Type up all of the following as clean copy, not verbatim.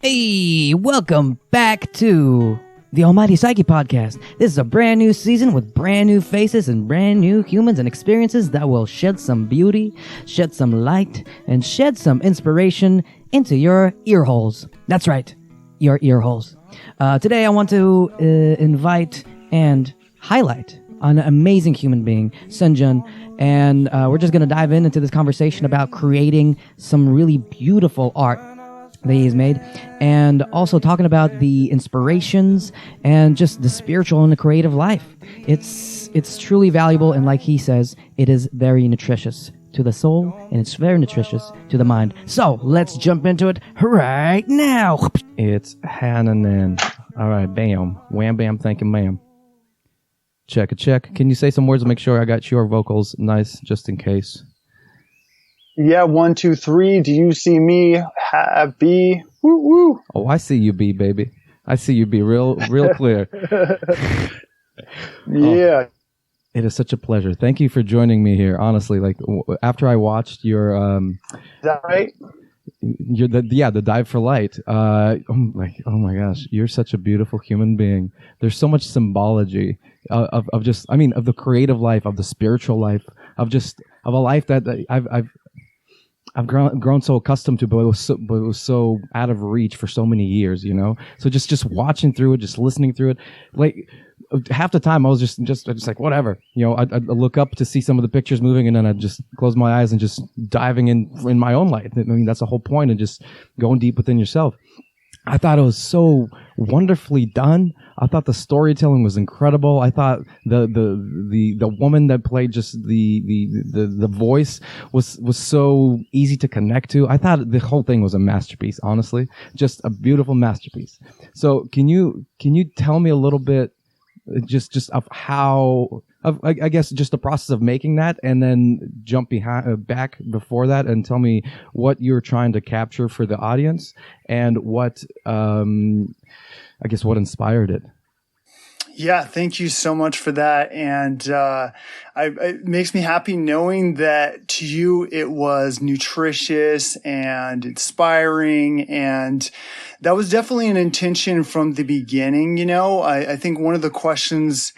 Hey, welcome back to the Almighty Psyche podcast. This is a brand new season with brand new faces and brand new humans and experiences that will shed some beauty, shed some light, and shed some inspiration into your ear holes. That's right, your ear holes. Today I want to invite and highlight an amazing human being, Sinjun, and we're just going to dive into this conversation about creating some really beautiful art that he's made, and also talking about the inspirations and just the spiritual and the creative life. It's truly valuable, and like he says, it is very nutritious to the soul, and it's very nutritious to the mind. So let's jump into it right now. It's Hananan. All right, bam, wham, bam, thank you, ma'am. Check a check. Can you say some words to make sure I got your vocals nice, just in case? Yeah, 1, 2, 3. Do you see me? Happy. Woo woo. Oh, I see you, B, baby. I see you, B, real clear. Yeah. Oh, it is such a pleasure. Thank you for joining me here. Honestly, like after I watched your Is that right? the Dive for Light. Oh my gosh, you're such a beautiful human being. There's so much symbology of the creative life, of the spiritual life, of a life that I've grown so accustomed to, but it was so out of reach for so many years, you know. So just watching through it, just listening through it, like half the time I was just like whatever, you know. I'd look up to see some of the pictures moving, and then I'd just close my eyes and just diving in my own light. I mean, that's the whole point of just going deep within yourself. I thought it was so wonderfully done. I thought the storytelling was incredible. I thought the woman that played just the voice was so easy to connect to. I thought the whole thing was a masterpiece, honestly. Just a beautiful masterpiece. So can you tell me a little bit just of how, I guess, just the process of making that, and then jump back before that and tell me what you're trying to capture for the audience, and what what inspired it. Yeah, thank you so much for that. And it makes me happy knowing that to you it was nutritious and inspiring. And that was definitely an intention from the beginning. You know, I think one of the questions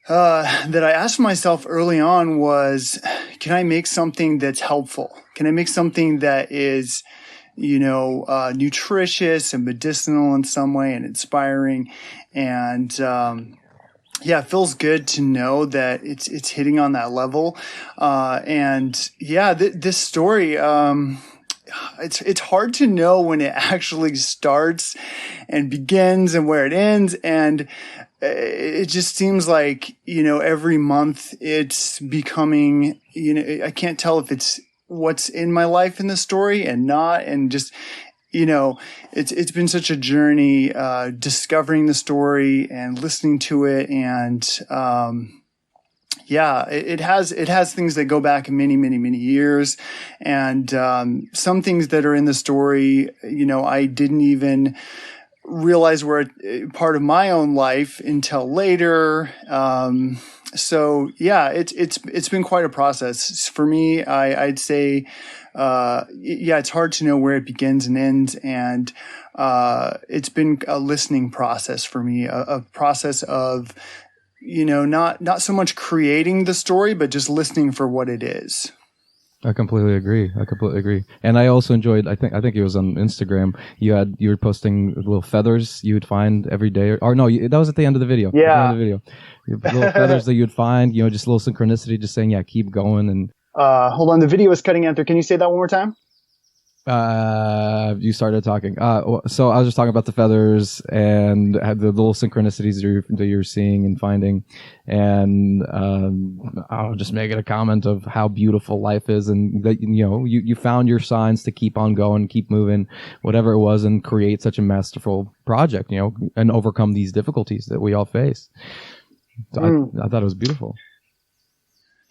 that I asked myself early on was, can I make something that's helpful? Can I make something that is, nutritious and medicinal in some way and inspiring? And, it feels good to know that it's hitting on that level. This story, it's hard to know when it actually starts and begins and where it ends. And it just seems like, every month it's becoming, I can't tell if it's what's in my life in the story and not, and just, it's been such a journey, discovering the story and listening to it. And, it has things that go back many, many, many years. And, some things that are in the story, I didn't even realize were part of my own life until later. It's been quite a process for me. I'd say, it's hard to know where it begins and ends. And, it's been a listening process for me, a process of, not so much creating the story, but just listening for what it is. I completely agree. And I also enjoyed, I think it was on Instagram, you were posting little feathers you would find every day, or no, that was at the end of the video. Yeah. Little feathers that you'd find, just a little synchronicity, just saying, yeah, keep going. And hold on, the video is cutting out there. Can you say that one more time? You started talking. So I was just talking about the feathers and had the little synchronicities that you're seeing and finding, and I'll just make it a comment of how beautiful life is, and that you found your signs to keep on going, keep moving, whatever it was, and create such a masterful project, and overcome these difficulties that we all face. So I thought it was beautiful.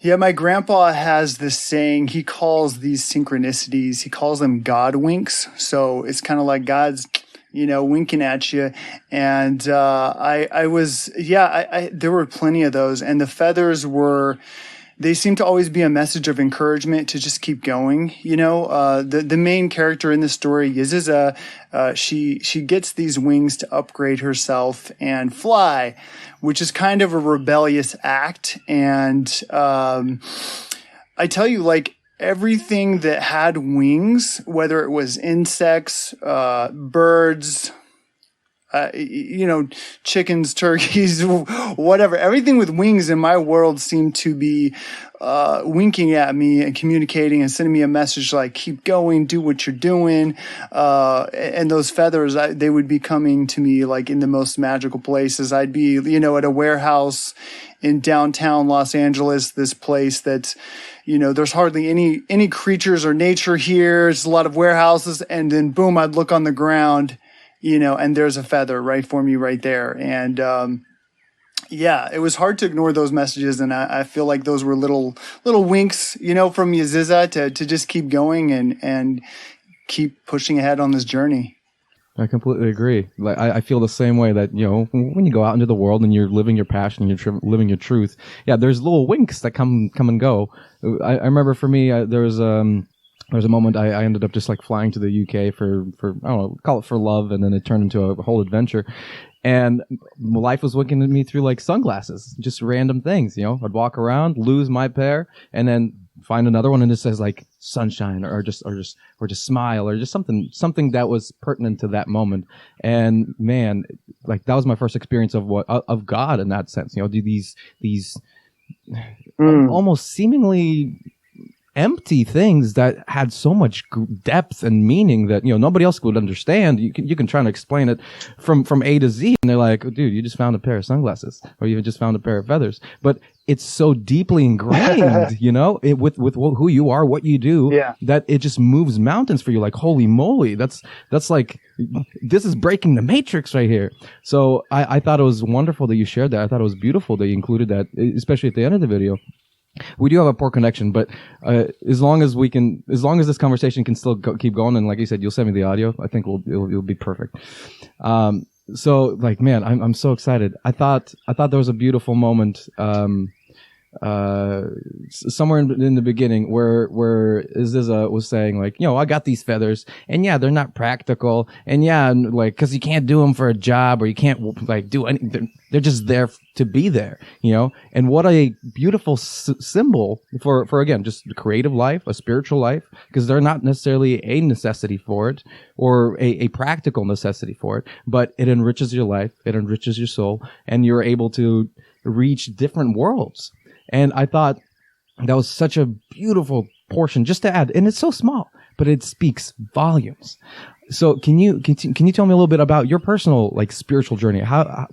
Yeah, my grandpa has this saying. He calls these synchronicities, he calls them God winks. So it's kind of like God's, winking at you. And there were plenty of those. And the feathers were they seem to always be a message of encouragement to just keep going. The main character in the story, Yaziza, she gets these wings to upgrade herself and fly, which is kind of a rebellious act. And I tell you, like, everything that had wings, whether it was insects, birds, chickens, turkeys, whatever, everything with wings in my world seemed to be winking at me and communicating and sending me a message like, keep going, do what you're doing. And those feathers, they would be coming to me like in the most magical places. I'd be, at a warehouse in downtown Los Angeles, this place that's, there's hardly any creatures or nature here. It's a lot of warehouses. And then boom, I'd look on the ground, and there's a feather right for me right there. And, it was hard to ignore those messages. And I feel like those were little winks, from Yaziza to just keep going and keep pushing ahead on this journey. I completely agree. Like I feel the same way that, when you go out into the world and you're living your passion, you're living your truth. Yeah, there's little winks that come and go. I remember for me, there was a moment I ended up just like flying to the UK for I don't know, call it for love, and then it turned into a whole adventure. And life was winking at me through like sunglasses, just random things. I'd walk around, lose my pair, and then find another one, and it says like sunshine or just smile or just something that was pertinent to that moment. And man, like that was my first experience of God in that sense. These almost seemingly empty things that had so much depth and meaning that nobody else would understand. You can try to explain it from A to Z, and they're like, oh, dude, you just found a pair of sunglasses, or you just found a pair of feathers. But it's so deeply ingrained, with who you are, what you do, that it just moves mountains for you. Like, holy moly, that's like, this is breaking the matrix right here. So I thought it was wonderful that you shared that. I thought it was beautiful that you included that, especially at the end of the video. We do have a poor connection, but as long as this conversation can still keep going, and like you said, you'll send me the audio, I think it'll be perfect. So like, man, I'm so excited. I thought there was a beautiful moment somewhere in the beginning where Aziza was saying like, I got these feathers, and they're not practical, and like, cause you can't do them for a job, or you can't like do anything. They're just there to be there, and what a beautiful symbol for again, just creative life, a spiritual life, because they're not necessarily a necessity for it or a practical necessity for it, but it enriches your life, it enriches your soul, and you're able to reach different worlds. And I thought that was such a beautiful portion just to add, and it's so small, but it speaks volumes. So can you tell me a little bit about your personal like spiritual journey? How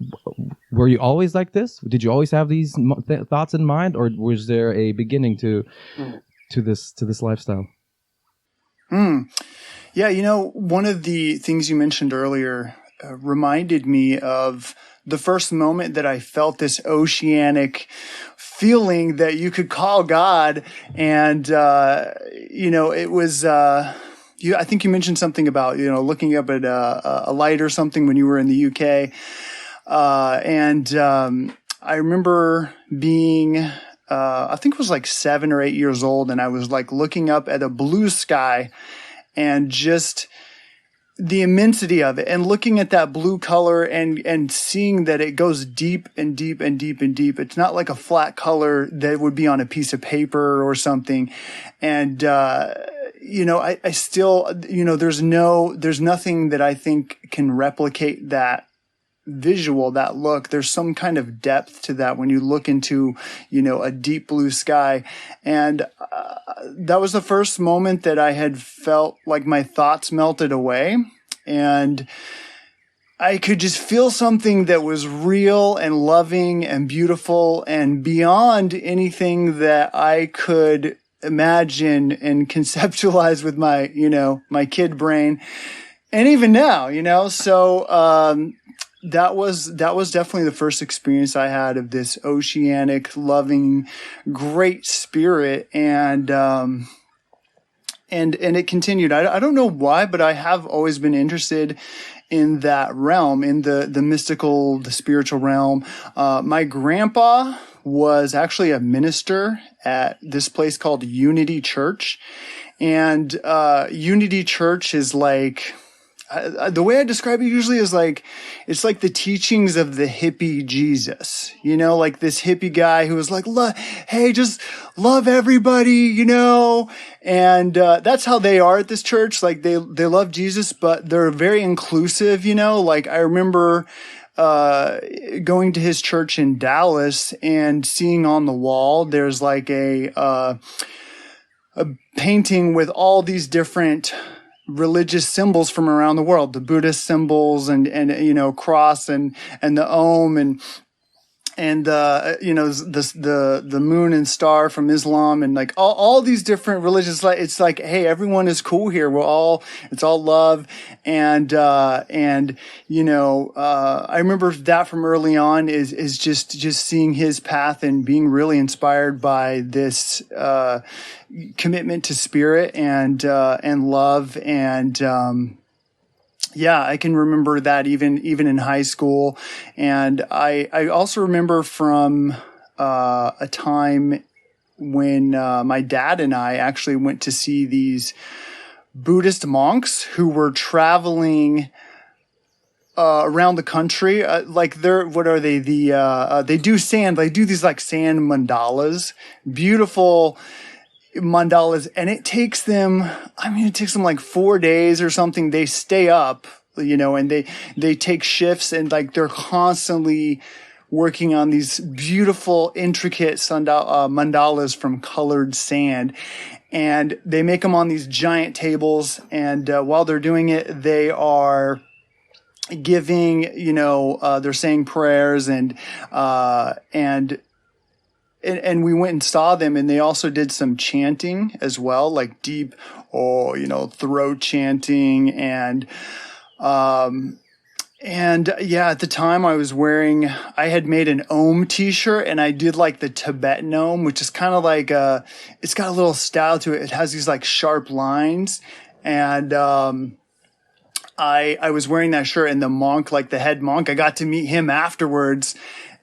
were you always like this? Did you always have these thoughts in mind, or was there a beginning to this lifestyle? Yeah, one of the things you mentioned earlier reminded me of the first moment that I felt this oceanic feeling that you could call God. And, it was, I think you mentioned something about, looking up at a light or something when you were in the UK. I remember being, I think it was like 7 or 8 years old. And I was like looking up at a blue sky and just the immensity of it, and looking at that blue color and seeing that it goes deep and deep and deep and deep. It's not like a flat color that would be on a piece of paper or something. And, I still, there's nothing that I think can replicate that visual, that look. There's some kind of depth to that when you look into, a deep blue sky. And that was the first moment that I had felt like my thoughts melted away. And I could just feel something that was real and loving and beautiful and beyond anything that I could imagine and conceptualize with my, my kid brain. And even now, so, that was definitely the first experience I had of this oceanic, loving, great spirit. And it continued. I don't know why, but I have always been interested in that realm, in the mystical, the spiritual realm. My grandpa was actually a minister at this place called Unity Church. And Unity Church is like, the way I describe it usually is like, it's like the teachings of the hippie Jesus, you know, like this hippie guy who was like, hey, just love everybody, you know, and that's how they are at this church. Like they love Jesus, but they're very inclusive, you know, like I remember going to his church in Dallas and seeing on the wall, there's like a painting with all these different religious symbols from around the world, the Buddhist symbols and you know, cross and the Om and you know, the moon and star from Islam and like all these different religions. It's like, hey, everyone is cool here. It's all love. And you know, I remember that from early on is just seeing his path and being really inspired by this, commitment to spirit and love. And, yeah, I can remember that even in high school. And I also remember from a time when my dad and I actually went to see these Buddhist monks who were traveling around the country. Like what are they? They do these like sand mandalas, beautiful mandalas, and it takes them like 4 days or something. They stay up, you know, and they take shifts and like they're constantly working on these beautiful, intricate mandalas from colored sand. And they make them on these giant tables. And while they're doing it, they are giving, you know, they're saying prayers and we went and saw them, and they also did some chanting as well, like deep, you know, throat chanting. And yeah, at the time I had made an Om t-shirt, and I did like the Tibetan Om, which is kind of like, it's got a little style to it. It has these like sharp lines. And, I was wearing that shirt, and the monk, like the head monk, I got to meet him afterwards.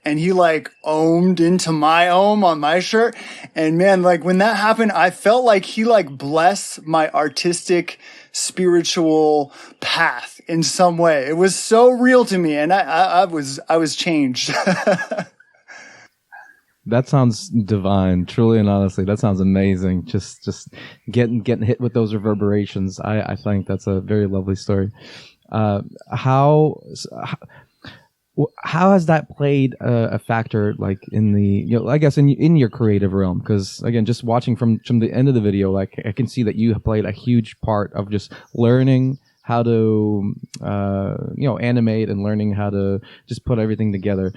And he like ohmed into my Om on my shirt. And man, like when that happened, I felt like he like blessed my artistic, spiritual path in some way. It was so real to me. And I was changed. That sounds divine, truly and honestly. That sounds amazing. Just getting hit with those reverberations. I think that's a very lovely story. How has that played a factor, like in the, you know, I guess in your creative realm? Because again, just watching from the end of the video, like I can see that you have played a huge part of just learning how to, you know, animate and learning how to just put everything together.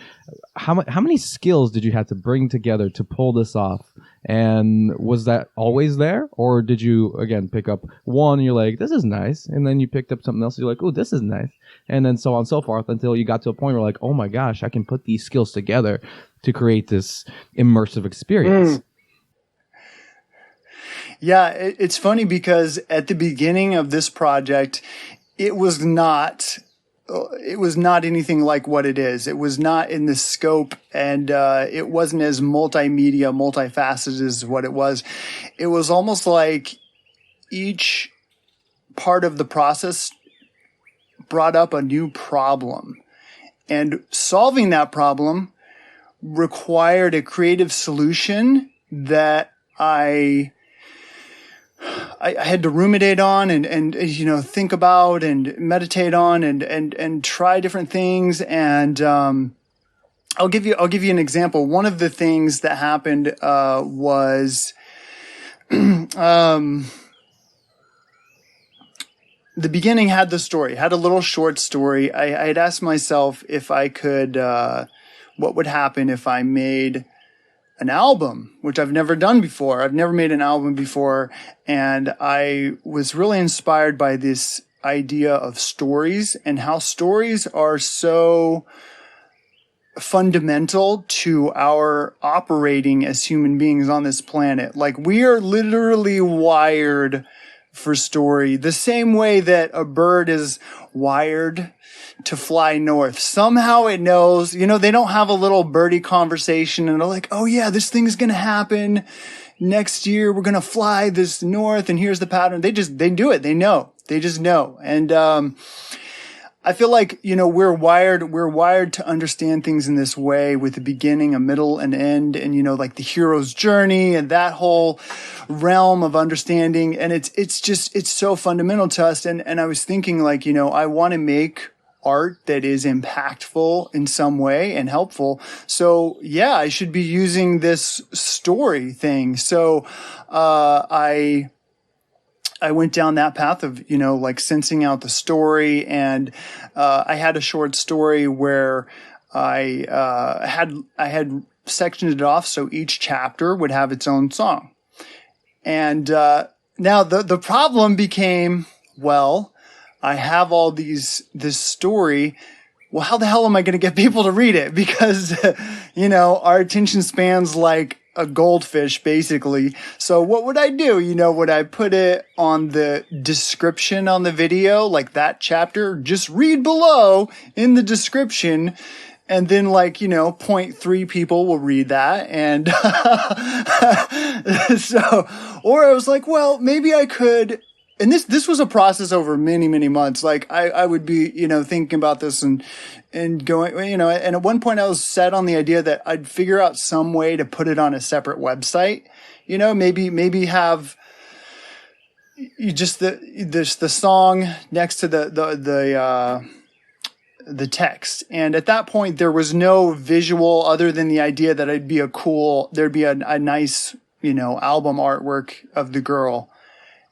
How many skills did you have to bring together to pull this off? And was that always there? Or did you, again, pick up one and you're like, this is nice. And then you picked up something else and you're like, oh, this is nice. And then so on and so forth until you got to a point where like, oh my gosh, I can put these skills together to create this immersive experience. Yeah, it's funny because at the beginning of this project, it was not anything like what it is. It was not in the scope, and it wasn't as multimedia, multifaceted as what it was. It was almost like each part of the process brought up a new problem, and solving that problem required a creative solution that I had to ruminate on and you know, think about and meditate on and try different things. And I'll give you an example. One of the things that happened was the beginning had a little short story. I had asked myself if I could, what would happen if I made an album, which I've never done before. I've never made an album before. And I was really inspired by this idea of stories and how stories are so fundamental to our operating as human beings on this planet. Like we are literally wired for story, the same way that a bird is wired to fly north. Somehow it knows, they don't have a little birdie conversation and they're like, oh yeah, this thing's going to happen next year. We're going to fly this north and here's the pattern. They do it. They know. They just know. And, I feel like, we're wired to understand things in this way with a beginning, a middle, and end, and, like the hero's journey and that whole realm of understanding. And it's so fundamental to us. And I was thinking like, I want to make art that is impactful in some way and helpful. So yeah, I should be using this story thing. So, I went down that path of, like sensing out the story. And, I had a short story where I had sectioned it off. So each chapter would have its own song. And, now the problem became, well, I have all this story. Well, how the hell am I going to get people to read it? Because, our attention spans like a goldfish, basically. So what would I do? Would I put it on the description on the video, like that chapter? Just read below in the description. And then 0.3 people will read that. And or I was like, well, maybe I could. And this was a process over many, many months. Like I would be, thinking about this and going, and at one point I was set on the idea that I'd figure out some way to put it on a separate website, maybe have just the song next to the text. And at that point there was no visual other than the idea that there'd be a nice, album artwork of the girl.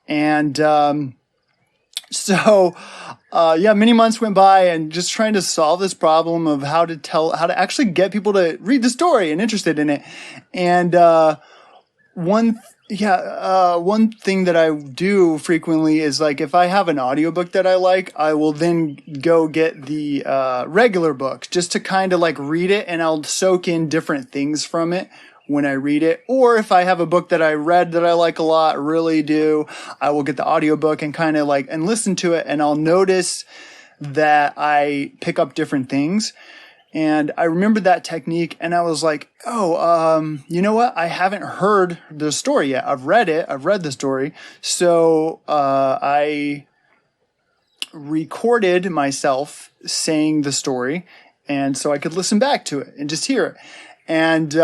And, many months went by and just trying to solve this problem of how to actually get people to read the story and interested in it. And, one thing that I do frequently is like, if I have an audiobook that I like, I will then go get the, regular book just to kind of like read it, and I'll soak in different things from it when I read it. Or if I have a book that I read that I like a lot, really do, I will get the audiobook and kind of like, and listen to it. And I'll notice that I pick up different things. And I remembered that technique and I was like, you know what? I haven't heard the story yet. I've read it. I've read the story. So, I recorded myself saying the story, and so I could listen back to it and just hear it. And,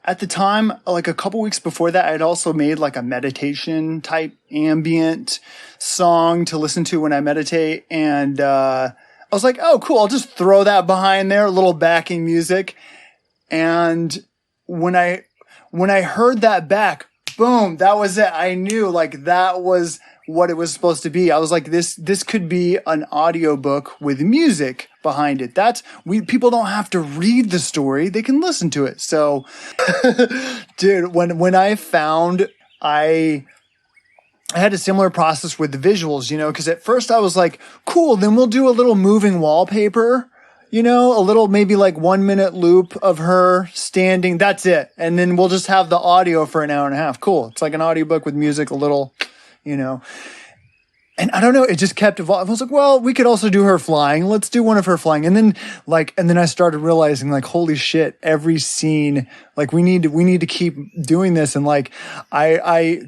at the time, like a couple weeks before that, I'd also made like a meditation type ambient song to listen to when I meditate. And, I was like, oh, cool. I'll just throw that behind there, a little backing music. And when I heard that back, boom, that was it. I knew like that was what it was supposed to be. I was like, this could be an audiobook with music behind it. People don't have to read the story. They can listen to it. So, dude, when I found I had a similar process with the visuals, because at first I was like, cool, then we'll do a little moving wallpaper, a little maybe like 1 minute loop of her standing. That's it. And then we'll just have the audio for an hour and a half. Cool. It's like an audiobook with music, a little, and I don't know, it just kept evolving. I was like, well, we could also do her flying. Let's do one of her flying. And then I started realizing like, holy shit, every scene, like we need to keep doing this. And like, I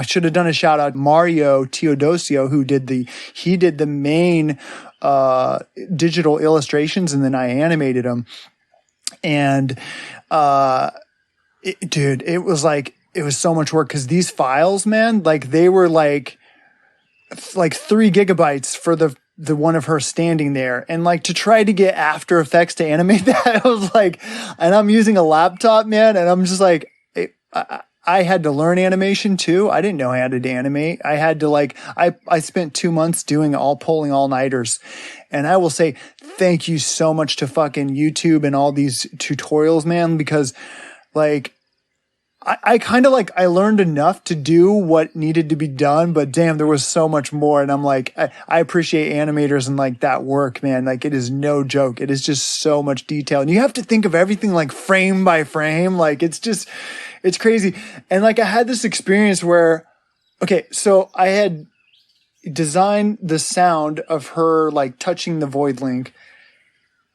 should have done a shout out. Mario Teodosio, who did the main, digital illustrations, and then I animated them. And, it was so much work. 'Cause these files, man, like they were like 3 gigabytes for the one of her standing there. And like to try to get After Effects to animate that, I was like, and I'm using a laptop, man. And I'm just like, I had to learn animation too. I didn't know how to animate. I had to I spent 2 months pulling all-nighters. And I will say thank you so much to fucking YouTube and all these tutorials, man, because like, I kind of I learned enough to do what needed to be done, but damn, there was so much more. And I'm like, I appreciate animators and like that work, man. Like it is no joke. It is just so much detail. And you have to think of everything like frame by frame. Like it's crazy. And like I had this experience where Okay, so I had designed the sound of her like touching the void link,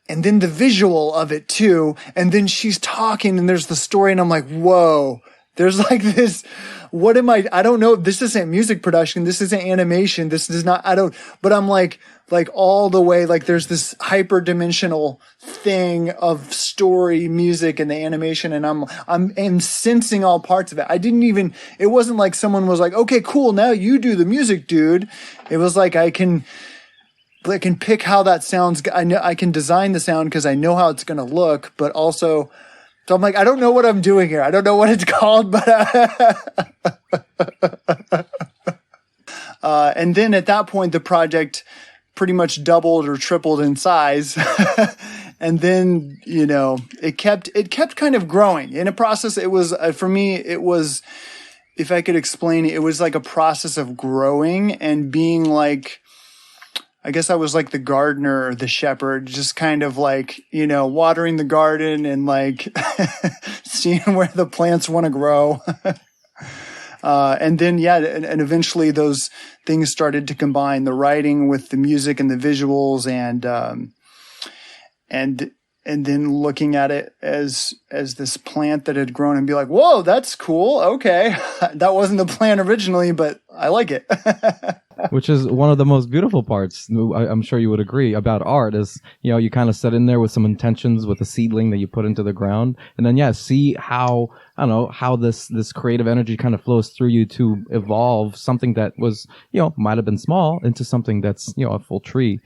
and then the visual of it too, and then she's talking and there's the story, and I'm like, whoa, there's like this, what am I don't know, this isn't music production, this isn't animation, this is not, but I'm like all the way, like there's this hyper-dimensional thing of story, music, and the animation, and I'm sensing all parts of it. It wasn't like someone was like, okay, cool, now you do the music, dude. It was like I can pick how that sounds. I know I can design the sound because I know how it's going to look, but also, so I'm like, I don't know what I'm doing here. I don't know what it's called, but, and then at that point, the project pretty much doubled or tripled in size. And then, it kept kind of growing in a process. It was, for me, it was, if I could explain it was like a process of growing and being like, I guess I was like the gardener or the shepherd, just kind of like, watering the garden and like seeing where the plants want to grow. And then, and eventually those things started to combine, the writing with the music and the visuals, and then looking at it as this plant that had grown and be like, whoa, that's cool. Okay. That wasn't the plan originally, but I like it. Which is one of the most beautiful parts, I'm sure you would agree, about art is, you kind of set in there with some intentions with a seedling that you put into the ground. And then, see how, how this creative energy kind of flows through you to evolve something that was, might have been small into something that's, a full tree.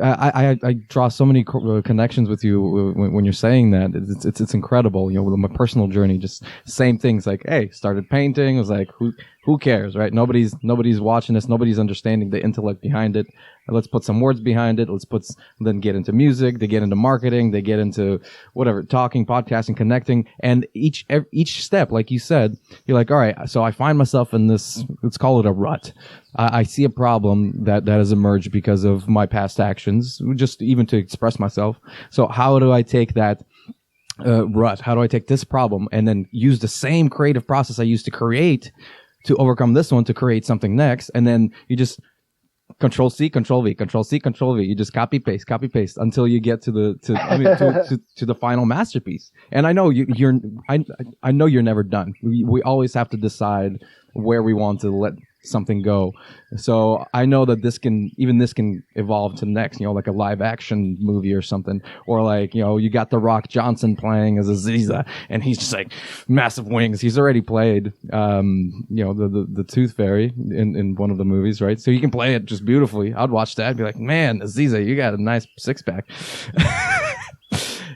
I draw so many connections with you when you're saying that. It's incredible. With my personal journey, just same things. Like, hey, started painting. I was like, who cares, right? Nobody's watching this. Nobody's understanding the intellect behind it. Let's put some words behind it. Then get into music. They get into marketing. They get into whatever, talking, podcasting, connecting. And each step, like you said, you're like, all right. So I find myself in this. Let's call it a rut. I see a problem that has emerged because of my past actions, just even to express myself. So how do I take that rut? How do I take this problem and then use the same creative process I used to create to overcome this one to create something next? And then you just Control C, Control V, Control C, Control V. You just copy paste until you get to the final masterpiece. And I know I know you're never done. We always have to decide where we want to let something go. So I know that this can evolve to next, like a live action movie or something, or like, you got The Rock Johnson playing as Aziza and he's just like massive wings. He's already played, the Tooth Fairy in one of the movies, right? So he can play it just beautifully. I'd watch that and be like, man, Aziza, you got a nice six pack.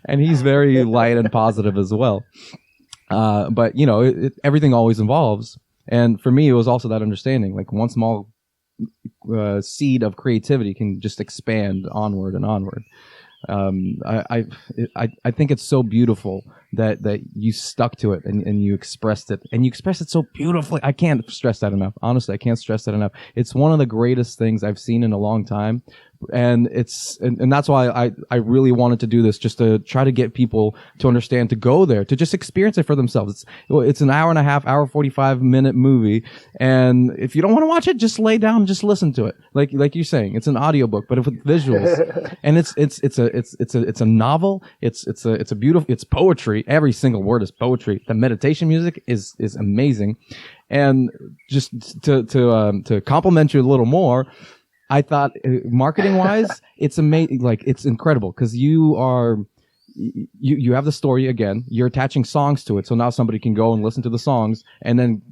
And he's very light and positive as well. But everything always evolves. And for me, it was also that understanding, like one small seed of creativity can just expand onward and onward. I think it's so beautiful that you stuck to it and you expressed it, and you expressed it so beautifully. I can't stress that enough. Honestly, I can't stress that enough. It's one of the greatest things I've seen in a long time. And and that's why I really wanted to do this, just to try to get people to understand, to go there, to just experience it for themselves. It's an hour and a half, hour 45-minute movie, and if you don't want to watch it, just lay down and just listen to it. Like you're saying, it's an audiobook, but with visuals. And it's a novel. It's a beautiful. It's poetry. Every single word is poetry. The meditation music is amazing, and just to compliment you a little more, I thought marketing wise, it's amazing. Like, it's incredible because you have the story again. You're attaching songs to it, so now somebody can go and listen to the songs and then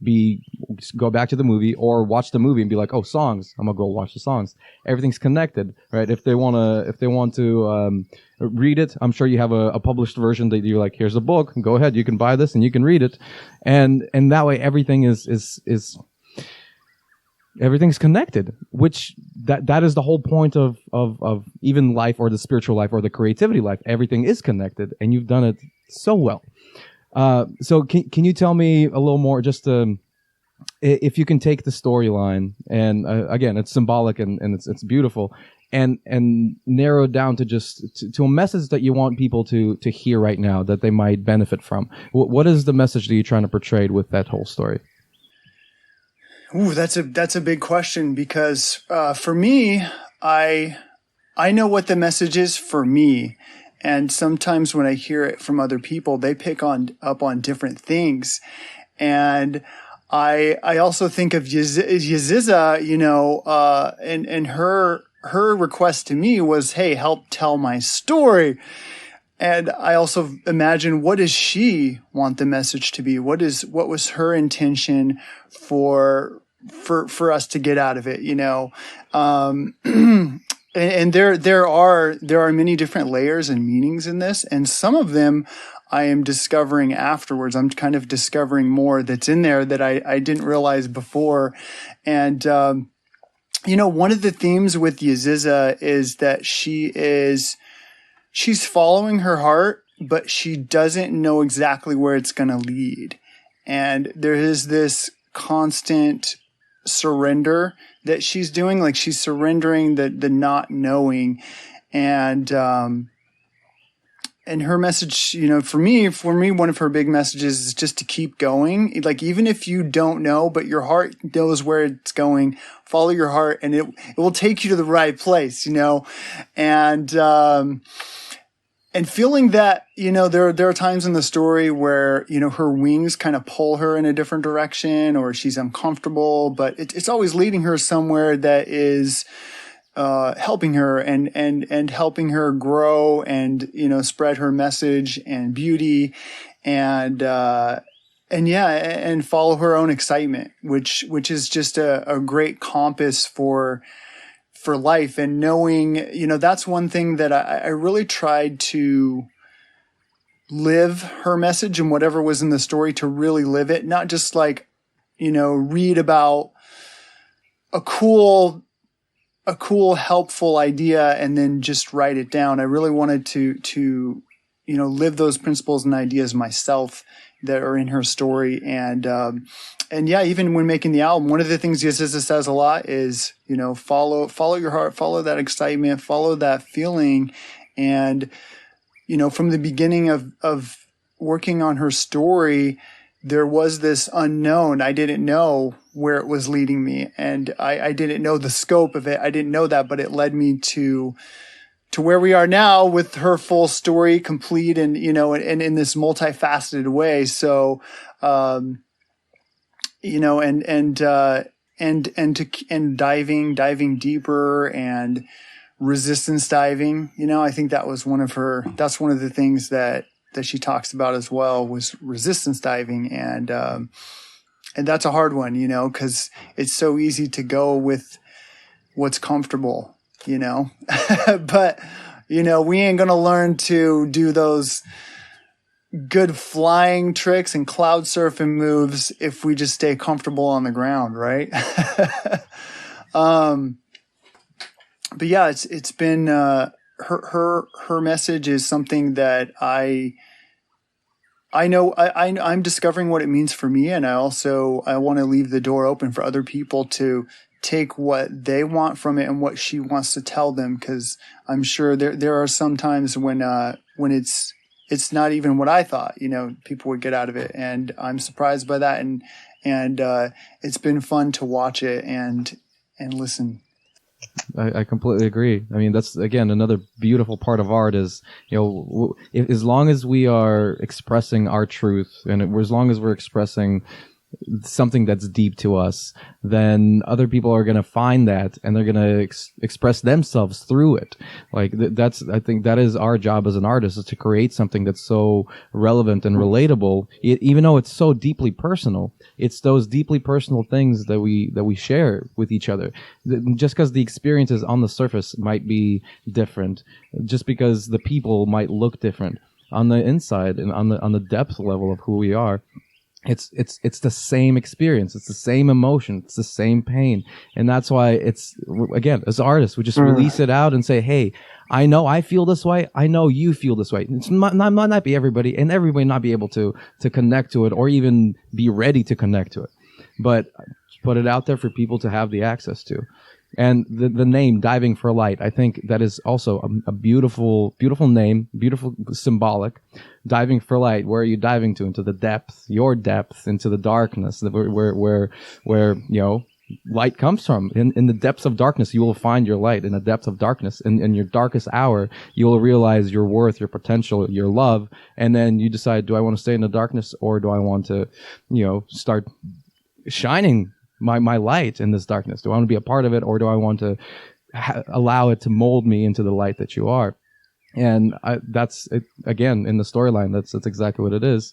go back to the movie or watch the movie and be like, oh, songs. I'm gonna go watch the songs. Everything's connected, right? If they want to read it, I'm sure you have a published version that you're like, here's a book. Go ahead, you can buy this and you can read it, and that way everything is everything's connected, which that is the whole point of even life, or the spiritual life, or the creativity life. Everything is connected, and you've done it so well. So can you tell me a little more, just if you can take the storyline, and again, it's symbolic and it's beautiful, and narrow it down to to a message that you want people to hear right now that they might benefit from. What is the message that you're trying to portray with that whole story? Ooh, that's a big question because for me, I know what the message is for me, and sometimes when I hear it from other people, they pick up on different things, and I also think of Yaziza, and her request to me was, hey, help tell my story. And I also imagine, what does she want the message to be? What was her intention for us to get out of it, and there are many different layers and meanings in this, and some of them I am discovering afterwards. I'm kind of discovering more that's in there that I didn't realize before. And one of the themes with Yaziza is that she's following her heart, but she doesn't know exactly where it's going to lead. And there is this constant surrender that she's doing, like she's surrendering the not knowing. And her message, for me, one of her big messages is just to keep going. Like, even if you don't know, but your heart knows where it's going, follow your heart and it will take you to the right place, and feeling that, there are times in the story where, her wings kind of pull her in a different direction, or she's uncomfortable, but it's always leading her somewhere that is helping her and helping her grow and, spread her message and beauty and follow her own excitement, which is just a great compass for life. And knowing, that's one thing that I really tried to live her message and whatever was in the story, to really live it, not just like, read about a cool, helpful idea and then just write it down. I really wanted to live those principles and ideas myself that are in her story. And even when making the album, one of the things Yaziza says a lot is, follow your heart, follow that excitement, follow that feeling. And, from the beginning of working on her story, there was this unknown. I didn't know where it was leading me, and I didn't know the scope of it. I didn't know that, but it led me to where we are now with her full story complete and, and in this multifaceted way. So, diving deeper and resistance diving, I think that's one of the things that she talks about as well, was resistance diving. And that's a hard one, cause it's so easy to go with what's comfortable, but, we ain't going to learn to do those good flying tricks and cloud surfing moves if we just stay comfortable on the ground. Right. But yeah, it's been, her message is something that I know I'm discovering what it means for me. And I want to leave the door open for other people to take what they want from it and what she wants to tell them. Cause I'm sure there are some times when it's not even what I thought, people would get out of it. And I'm surprised by that. And it's been fun to watch it and listen. I completely agree. I mean, that's, again, another beautiful part of art is, as long as we are expressing our truth and as long as we're expressing something that's deep to us, then other people are going to find that and they're going to express themselves through it. Like I think that is our job as an artist, is to create something that's so relevant and relatable, even though it's so deeply personal. It's those deeply personal things that we share with each other. Just because the experiences on the surface might be different, just because the people might look different, on the inside and on the depth level of who we are, it's the same experience. It's the same emotion. It's the same pain. And that's why it's, again, as artists, we just release it out and say, hey, I know I feel this way. I know you feel this way. It might not be everybody, and everybody not be able to connect to it or even be ready to connect to it. But put it out there for people to have the access to. And the name Diving for Light, I think that is also a beautiful, beautiful name, beautiful, symbolic. Diving for light. Where are you diving to? Into the depth, your depth, into the darkness, where light comes from. In the depths of darkness, you will find your light. In the depths of darkness, in your darkest hour, you will realize your worth, your potential, your love, and then you decide: do I want to stay in the darkness, or do I want to, start shining my light in this darkness? Do I want to be a part of it, or do I want to allow it to mold me into the light that you are? And that's it, again, in the storyline. That's exactly what it is.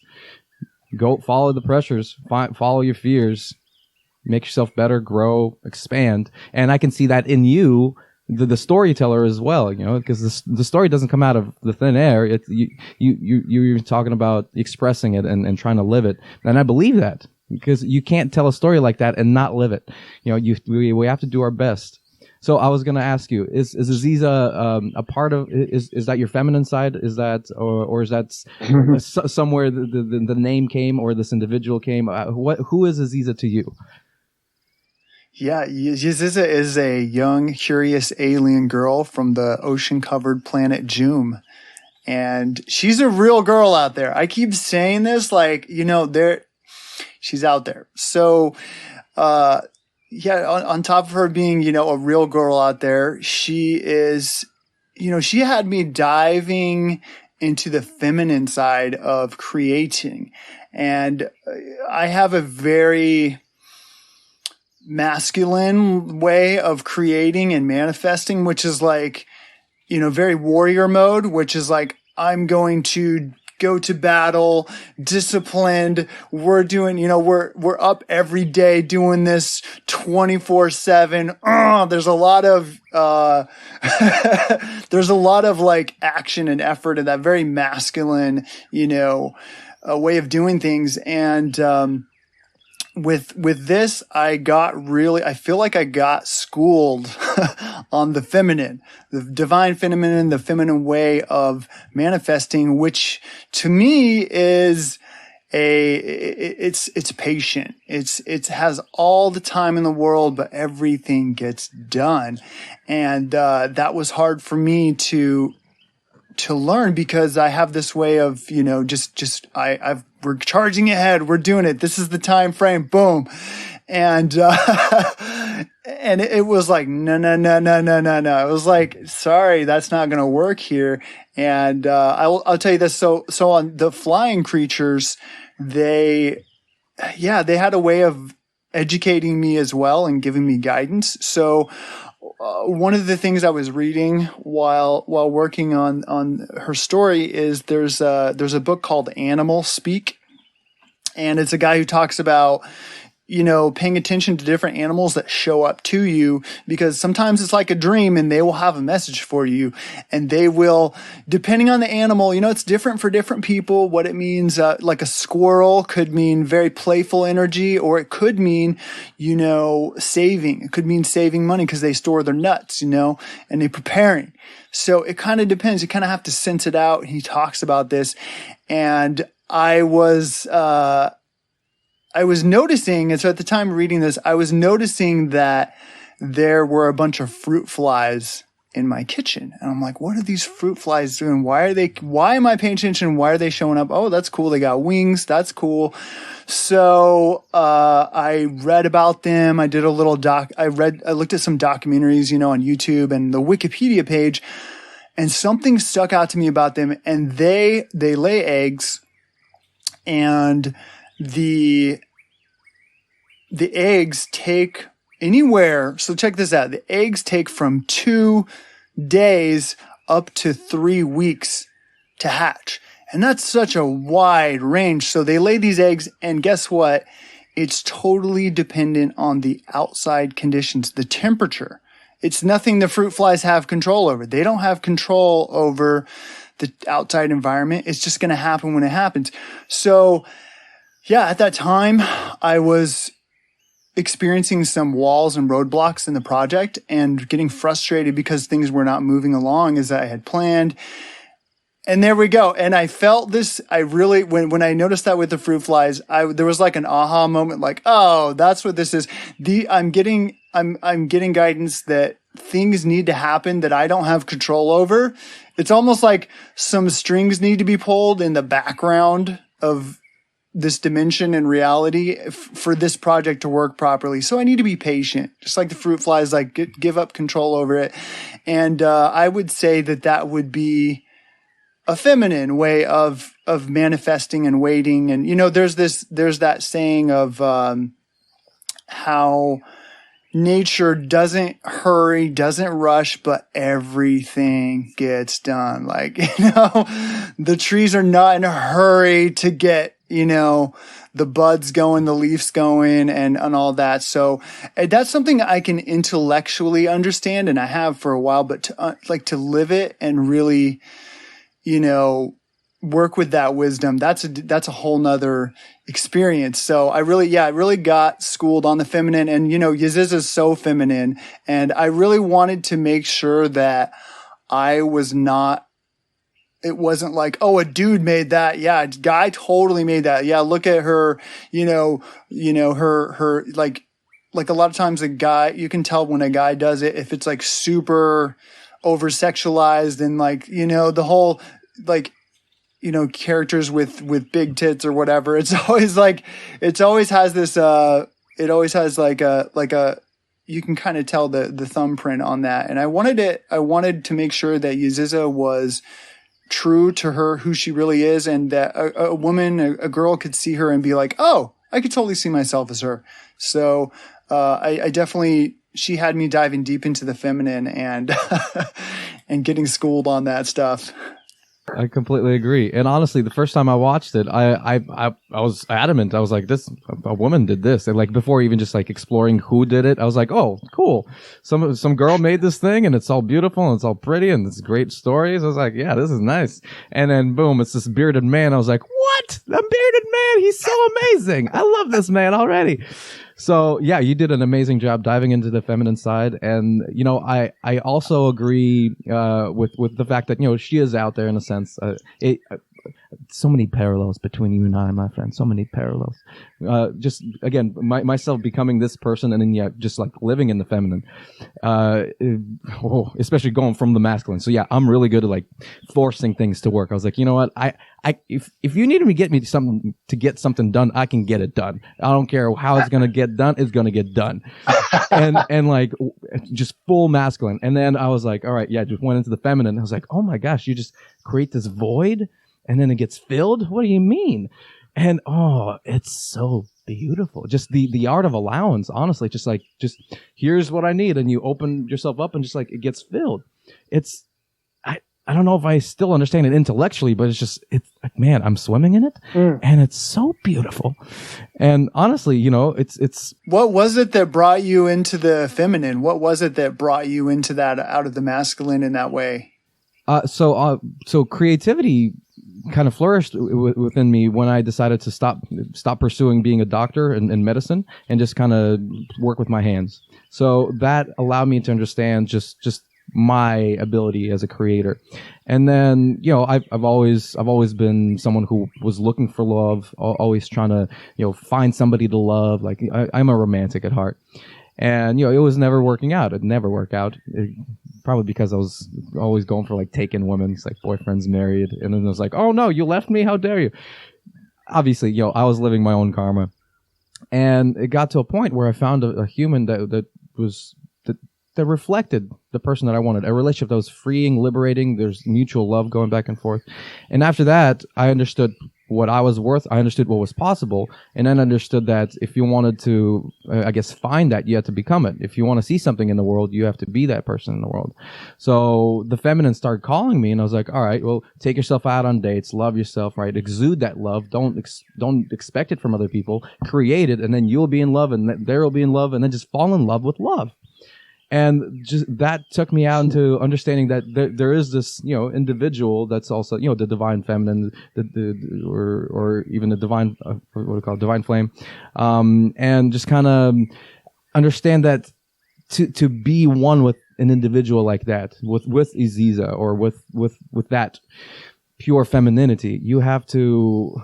Go follow the pressures, follow your fears, make yourself better, grow, expand. And I can see that in you, the storyteller as well. Because the story doesn't come out of the thin air. It's you're talking about expressing it and trying to live it. And I believe that, because you can't tell a story like that and not live it. We have to do our best. So I was going to ask you: Is Aziza a part of? Is that your feminine side? Is that or is that somewhere the name came, or this individual came? Who is Aziza to you? Yeah, Aziza is a young, curious alien girl from the ocean-covered planet Joom, and she's a real girl out there. I keep saying this, she's out there. So. On top of her being, a real girl out there, she is, she had me diving into the feminine side of creating. And I have a very masculine way of creating and manifesting, which is very warrior mode, which is I'm going to go to battle, disciplined. We're doing, we're up every day doing this 24/7. There's a lot of, action and effort in that very masculine, way of doing things. And, with this, I feel like I got schooled on the feminine, the divine feminine, the feminine way of manifesting, which to me is it's patient. It has all the time in the world, but everything gets done. And, that was hard for me to learn, because I have this way of, we're charging ahead. We're doing it. This is the time frame. Boom. And, and it was no. It was sorry, that's not going to work here. And, I'll tell you this. So on the flying creatures, they had a way of educating me as well and giving me guidance. So, one of the things I was reading while working on her story is there's a book called Animal Speak, and it's a guy who talks about paying attention to different animals that show up to you, because sometimes it's like a dream and they will have a message for you, and they will, depending on the animal, it's different for different people. What it means, like a squirrel could mean very playful energy, or it could mean, saving. It could mean saving money because they store their nuts, and they're preparing. So it kind of depends. You kind of have to sense it out. He talks about this, and I was noticing, and so at the time of reading this, I was noticing that there were a bunch of fruit flies in my kitchen. And I'm like, what are these fruit flies doing? Why am I paying attention? Why are they showing up? Oh, that's cool. They got wings. That's cool. So, I read about them. I did a little I looked at some documentaries, on YouTube and the Wikipedia page, and something stuck out to me about them. And they lay eggs, and the eggs take anywhere. So check this out. The eggs take from 2 days up to 3 weeks to hatch. And that's such a wide range. So they lay these eggs, and guess what? It's totally dependent on the outside conditions, the temperature. It's nothing the fruit flies have control over. They don't have control over the outside environment. It's just going to happen when it happens. So yeah, at that time, I was experiencing some walls and roadblocks in the project and getting frustrated because things were not moving along as I had planned. And there we go. And I felt this, I really, when I noticed that with the fruit flies, there was like an aha moment, like, oh, that's what this is. I'm getting guidance that things need to happen that I don't have control over. It's almost like some strings need to be pulled in the background of this dimension and reality for this project to work properly. So I need to be patient, just like the fruit flies, like give up control over it. And, I would say that would be a feminine way of manifesting and waiting. And, there's that saying of, how nature doesn't hurry, doesn't rush, but everything gets done. Like, the trees are not in a hurry to get, the buds going, the leaves going, and all that. So that's something I can intellectually understand, and I have for a while, but to live it and really, work with that wisdom, that's a whole nother experience. So I really got schooled on the feminine, and, Yaziza is so feminine, and I really wanted to make sure that it wasn't like, oh, a dude made that. Yeah, a guy totally made that. Yeah, look at her, her like a lot of times a guy, you can tell when a guy does it, if it's like super over sexualized and like, the whole like, characters with big tits or whatever. It's always like, it always has this, it always has like a, you can kind of tell the thumbprint on that. And I wanted to make sure that Yaziza was true to her, who she really is. And that a woman, a girl could see her and be like, oh, I could totally see myself as her. So, I definitely, she had me diving deep into the feminine and, and getting schooled on that stuff. I completely agree. And honestly, the first time I watched it, I was adamant. I was like, a woman did this. And like before even just like exploring who did it, I was like, oh, cool. Some girl made this thing and it's all beautiful and it's all pretty and it's great stories. I was like, yeah, this is nice. And then boom, it's this bearded man. I was like, what? The bearded man. He's so amazing. I love this man already. So yeah, you did an amazing job diving into the feminine side, and I also agree with the fact that she is out there in a sense. So many parallels between you and I, my friend. So many parallels. Just again, myself becoming this person, and then just like living in the feminine. Especially going from the masculine. So yeah, I'm really good at like forcing things to work. I was like, you know what, if you need me to get me something to get something done, I can get it done. I don't care how it's gonna get done. It's gonna get done. and like just full masculine. And then I was like, all right, yeah, just went into the feminine. I was like, oh my gosh, you just create this void and then it gets filled. What do you mean? And it's so beautiful. Just the art of allowance, honestly, just here's what I need, and you open yourself up and just like it gets filled. It's I don't know if I still understand it intellectually, but it's like, man, I'm swimming in it, and it's so beautiful. And honestly, it's. What was it that brought you into the feminine? What was it that brought you into that out of the masculine in that way? So creativity kind of flourished within me when I decided to stop pursuing being a doctor in medicine and just kind of work with my hands. So that allowed me to understand just my ability as a creator. And then, I've always been someone who was looking for love, always trying to, find somebody to love. Like I'm a romantic at heart. And, it was never working out. It never worked out. Probably because I was always going for like taken women. It's like boyfriends married. And then it was like, oh no, you left me. How dare you? Obviously, I was living my own karma. And it got to a point where I found a human that reflected the person that I wanted. A relationship that was freeing, liberating. There's mutual love going back and forth. And after that, I understood what I was worth. I understood what was possible. And then understood that if you wanted to, find that, you have to become it. If you want to see something in the world, you have to be that person in the world. So the feminine started calling me, and I was like, all right, well, take yourself out on dates, love yourself, right? Exude that love. Don't expect it from other people. Create it, and then you'll be in love, and there will be in love, and then just fall in love with love. And just that took me out into understanding that there is this, individual that's also, the divine feminine, or even the divine, what do we call it, divine flame, and just kind of understand that to be one with an individual like that, with Aziza, or with that pure femininity, you have to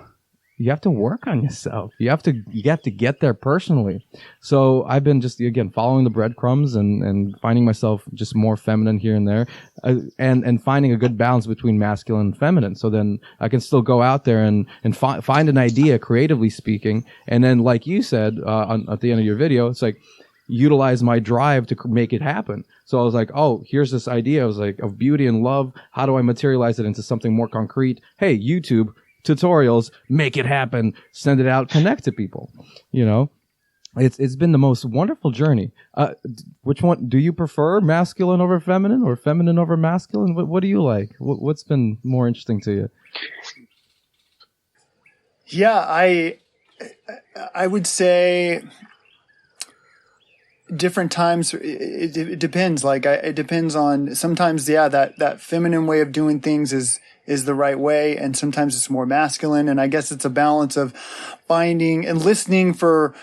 work on yourself. You have to get there personally. So I've been just, again, following the breadcrumbs and finding myself just more feminine here and there, and finding a good balance between masculine and feminine. So then I can still go out there and find an idea, creatively speaking. And then, like you said, at the end of your video, it's like, utilize my drive to make it happen. So I was like, oh, here's this idea. I was like, of beauty and love. How do I materialize it into something more concrete? Hey, YouTube tutorials, make it happen, send it out, connect to people. You know, it's been the most wonderful journey. Which one do you prefer, masculine over feminine or feminine over masculine? What do you like? What's been more interesting to you? Yeah, I would say different times. It depends. Like it depends on, sometimes, yeah, that feminine way of doing things is the right way, and sometimes it's more masculine. And I guess it's a balance of finding and listening for,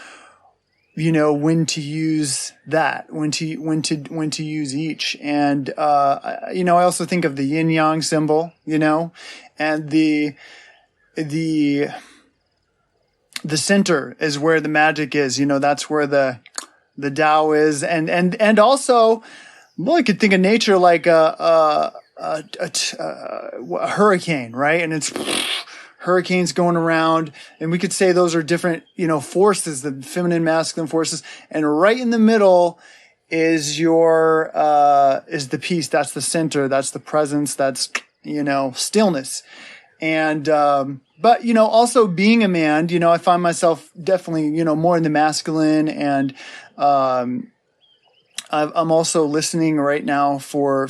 you know, when to use that, when to use each. And you know, I also think of the yin yang symbol, you know, and the center is where the magic is. You know, that's where the Tao is, and also, well, I could think of nature like a hurricane, right? And it's hurricanes going around, and we could say those are different, you know, forces, the feminine, masculine forces. And right in the middle is is the peace. That's the center. That's the presence. That's, you know, stillness. And, but, you know, also being a man, you know, I find myself definitely, you know, more in the masculine, and, I'm also listening right now for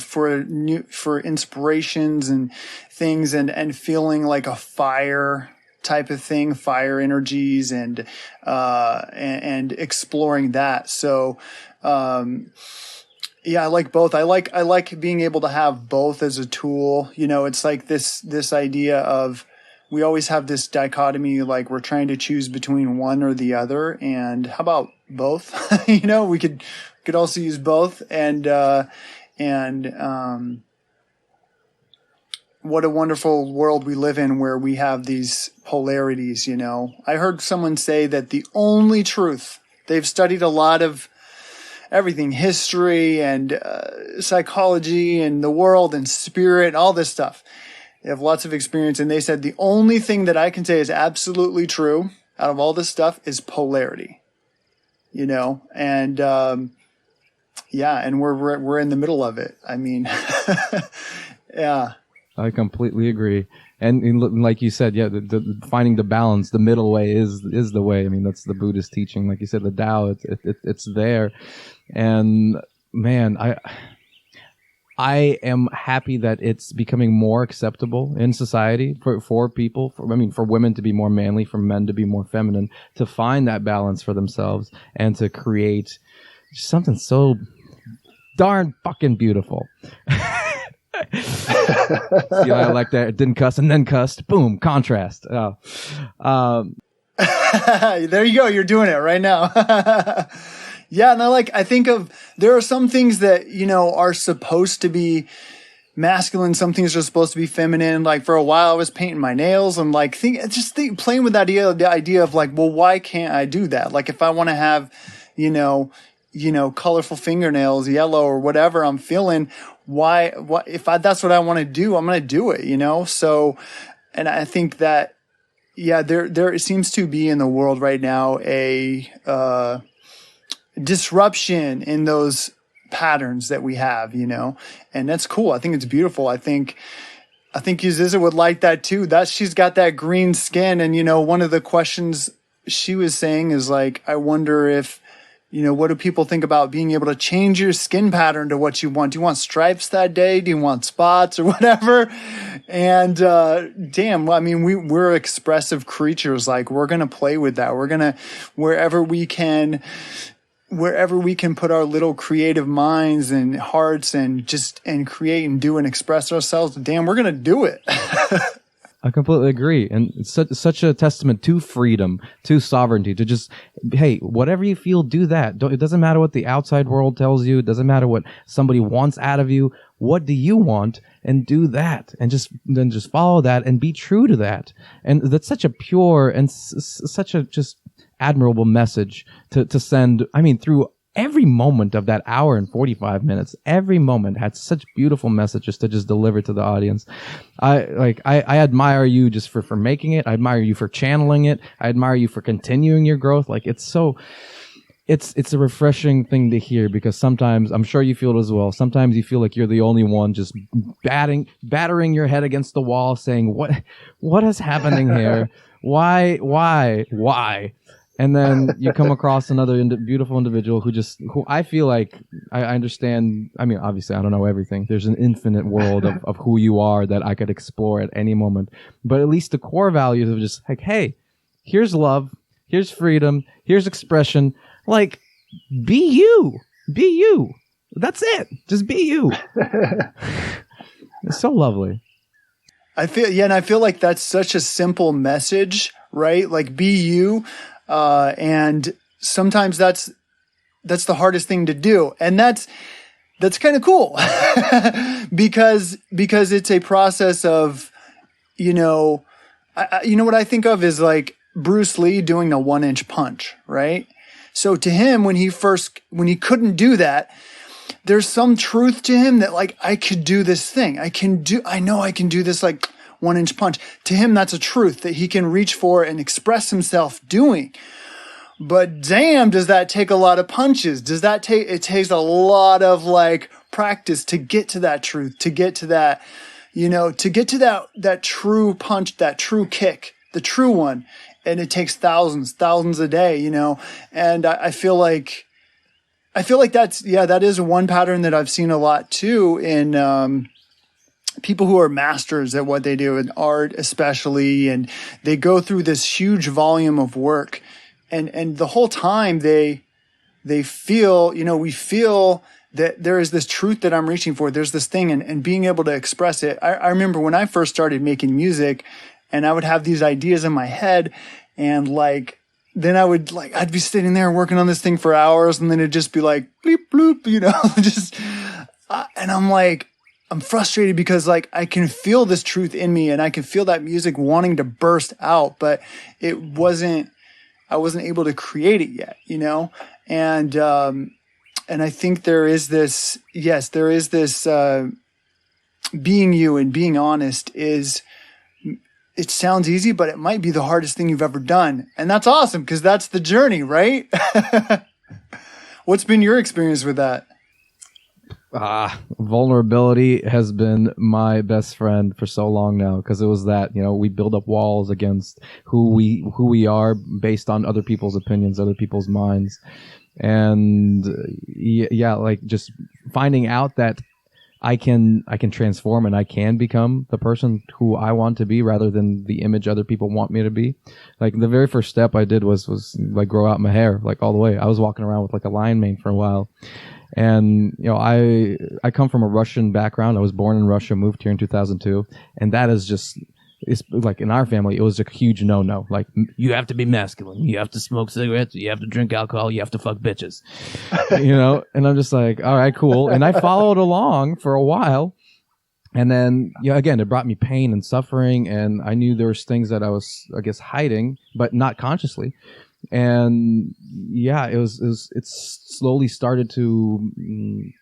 inspirations and things, and feeling like a fire type of thing, fire energies, and exploring that. So, yeah, I like both. I like being able to have both as a tool. You know, it's like this idea of, we always have this dichotomy, like we're trying to choose between one or the other. And how about both? You know, we could also use both. And what a wonderful world we live in, where we have these polarities, you know. I heard someone say that the only truth, they've studied a lot of everything, history and psychology and the world and spirit, all this stuff. They have lots of experience, and they said the only thing that I can say is absolutely true out of all this stuff is polarity, you know. And yeah, and we're in the middle of it. I mean, yeah. I completely agree. And like you said, yeah, the finding the balance, the middle way is the way. I mean, that's the Buddhist teaching. Like you said, the Tao, it's there. And man, I am happy that it's becoming more acceptable in society for people, for women to be more manly, for men to be more feminine, to find that balance for themselves and to create something so darn fucking beautiful. See, I like that. It didn't cuss and then cussed. Boom, contrast. There you go. You're doing it right now. Yeah, and I think of, there are some things that, you know, are supposed to be masculine, some things are supposed to be feminine. Like for a while I was painting my nails, and like playing with that the idea of like, well, why can't I do that? Like if I want to have, you know, colorful fingernails, yellow or whatever I'm feeling, why if that's what I want to do, I'm going to do it, you know? So, and I think that, yeah, there seems to be in the world right now a disruption in those patterns that we have, you know, and that's cool. I think it's beautiful. I think Yuziza would like that too. She's got that green skin, and, you know, one of the questions she was saying is like, I wonder if, you know, what do people think about being able to change your skin pattern to what you want? Do you want stripes that day? Do you want spots or whatever? And damn, I mean, we're expressive creatures. Like, we're going to play with that. We're going to, wherever we can put our little creative minds and hearts and create and do and express ourselves, damn, we're going to do it. I completely agree. And it's such a testament to freedom, to sovereignty, to just, hey, whatever you feel, do that. It doesn't matter what the outside world tells you. It doesn't matter what somebody wants out of you. what do you want, and do that, and just follow that and be true to that. And that's such a pure and such a just admirable message to send. I mean, through every moment of that hour and 45 minutes, every moment had such beautiful messages to just deliver to the audience. I admire you just for making it. I admire you for channeling it. I admire you for continuing your growth. Like, it's a refreshing thing to hear, because sometimes, I'm sure you feel it as well, sometimes you feel like you're the only one just battering your head against the wall saying, what is happening here? Why? And then you come across another beautiful individual who I feel like I understand. I mean, obviously I don't know everything. There's an infinite world of who you are that I could explore at any moment. But at least the core values of just like, hey, here's love, here's freedom, here's expression. Like, be you. Be you. That's it. Just be you. It's so lovely. I feel like that's such a simple message, right? Like, be you. And sometimes that's the hardest thing to do. And that's kind of cool because it's a process of, what I think of is like Bruce Lee doing a 1-inch punch, right? So to him, when he couldn't do that, there's some truth to him that like, I could do this thing. I know I can do this like 1-inch punch. To him, that's a truth that he can reach for and express himself doing. But damn, does that take a lot of punches? It takes a lot of like practice to get to that truth, to get to that, to get to that true punch, that true kick, the true one. And it takes thousands a day, and I feel like that is one pattern that I've seen a lot too in, people who are masters at what they do in art, especially, and they go through this huge volume of work, and the whole time they feel, we feel that there is this truth that I'm reaching for. There's this thing, and being able to express it. I remember when I first started making music, and I would have these ideas in my head, and like, then I'd be sitting there working on this thing for hours, and then it'd just be like, bleep, bloop, and I'm like, I'm frustrated because like I can feel this truth in me, and I can feel that music wanting to burst out, but I wasn't able to create it yet, and I think there is this, being you and being honest it sounds easy, but it might be the hardest thing you've ever done. And that's awesome, because that's the journey, right? What's been your experience with that? Vulnerability has been my best friend for so long now, because it was that, we build up walls against who we are based on other people's opinions, other people's minds. And like just finding out that I can transform and I can become the person who I want to be rather than the image other people want me to be. Like the very first step I did was like grow out my hair, like all the way. I was walking around with like a lion mane for a while. And, I come from a Russian background. I was born in Russia, moved here in 2002. And that is just, it's like in our family, it was a huge no-no. Like, you have to be masculine. You have to smoke cigarettes. You have to drink alcohol. You have to fuck bitches. And I'm just like, all right, cool. And I followed along for a while. And then, again, it brought me pain and suffering. And I knew there was things that I was, I guess, hiding, but not consciously. And it slowly started to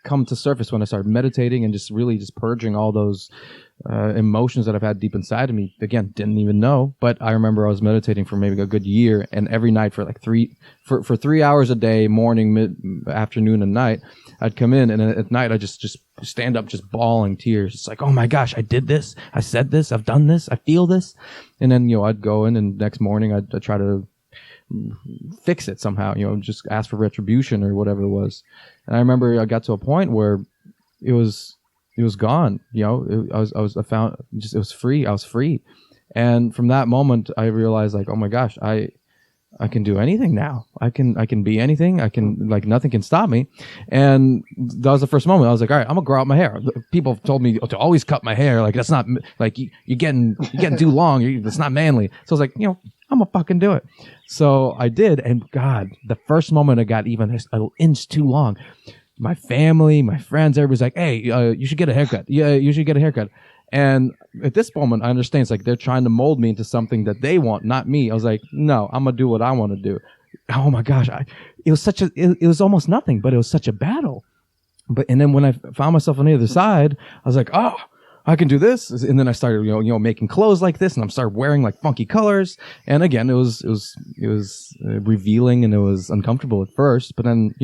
come to surface when I started meditating and just purging all those emotions that I've had deep inside of me. Again, didn't even know, but I remember I was meditating for maybe a good year, and every night for like 3 hours a day, morning, mid, afternoon, and night, I'd come in, and at night I just stand up, just bawling tears. It's like, oh my gosh, I did this, I said this, I've done this, I feel this, and then I'd go in, and next morning I'd try to fix it somehow, just ask for retribution or whatever it was. And I remember I got to a point where it was gone. It was free. I was free. And from that moment I realized, like, oh my gosh, I can do anything now. I can be anything. I can, like, nothing can stop me. And that was the first moment I was like, all right, I'm gonna grow out my hair. People have told me to always cut my hair. Like, that's not, like, you're getting too long. It's not manly. So I was like, I'm gonna fucking do it. So I did, and God, the first moment I got even an inch too long, my family, my friends, everybody's like, hey, you should get a haircut. Yeah, you should get a haircut. And at this moment, I understand it's like they're trying to mold me into something that they want, not me. I was like, no, I'm going to do what I want to do. Oh my gosh. It was almost nothing, but it was such a battle. And then when I found myself on the other side, I was like, oh, I can do this. And then I started, making clothes like this, and I started wearing like funky colors. And again, it was revealing, and it was uncomfortable at first, but then,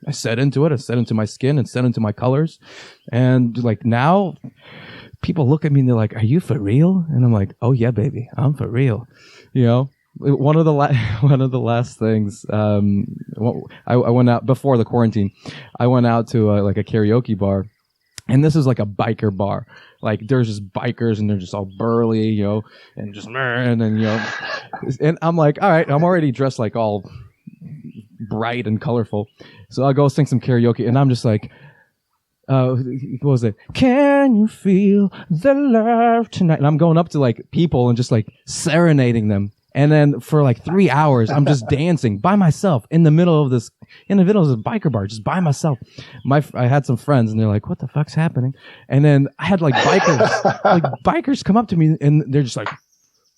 I set into it. I set into my skin and set into my colors. And like now, people look at me and they're like, are you for real? And I'm like, oh yeah, baby, I'm for real. One of the last things, I went out before the quarantine. I went out to a karaoke bar, and this is like a biker bar. Like there's just bikers, and they're just all burly, and just and then and I'm like, all right, I'm already dressed like all bright and colorful, so I'll go sing some karaoke, and I'm just like, what was it? Can you feel the love tonight? And I'm going up to like people and just like serenading them. And then for like 3 hours, I'm just dancing by myself in the middle of this biker bar, just by myself. I had some friends, and they're like, what the fuck's happening? And then I had like bikers come up to me, and they're just like,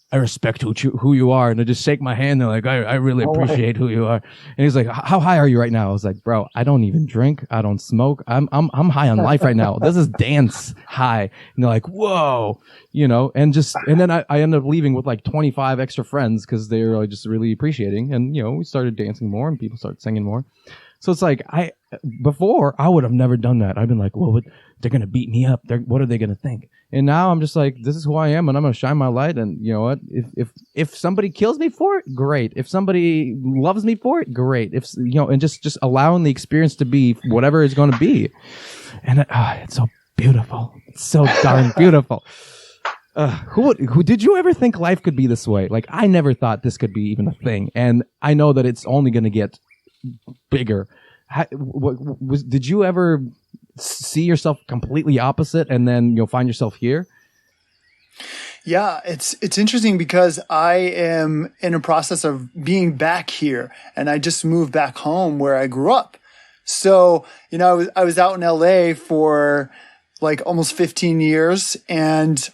I respect who you are. And they just shake my hand. They're like, I really appreciate who you are. And he's like, how high are you right now? I was like, bro, I don't even drink. I don't smoke. I'm high on life right now. This is dance high. And they're like, whoa, and then I ended up leaving with like 25 extra friends, because they were just really appreciating. And, we started dancing more, and people started singing more. So it's like, before I would have never done that. I've been like, well, they're going to beat me up. What are they going to think? And now I'm just like, this is who I am, and I'm going to shine my light. And you know what? If somebody kills me for it, great. If somebody loves me for it, great. And just allowing the experience to be whatever it's going to be. And it's so beautiful. It's so darn beautiful. Who did you ever think life could be this way? Like, I never thought this could be even a thing. And I know that it's only going to get bigger. Did you ever see yourself completely opposite, and then you'll find yourself here? Yeah, it's interesting, because I am in a process of being back here, and I just moved back home where I grew up. So, I was out in LA for like almost 15 years, and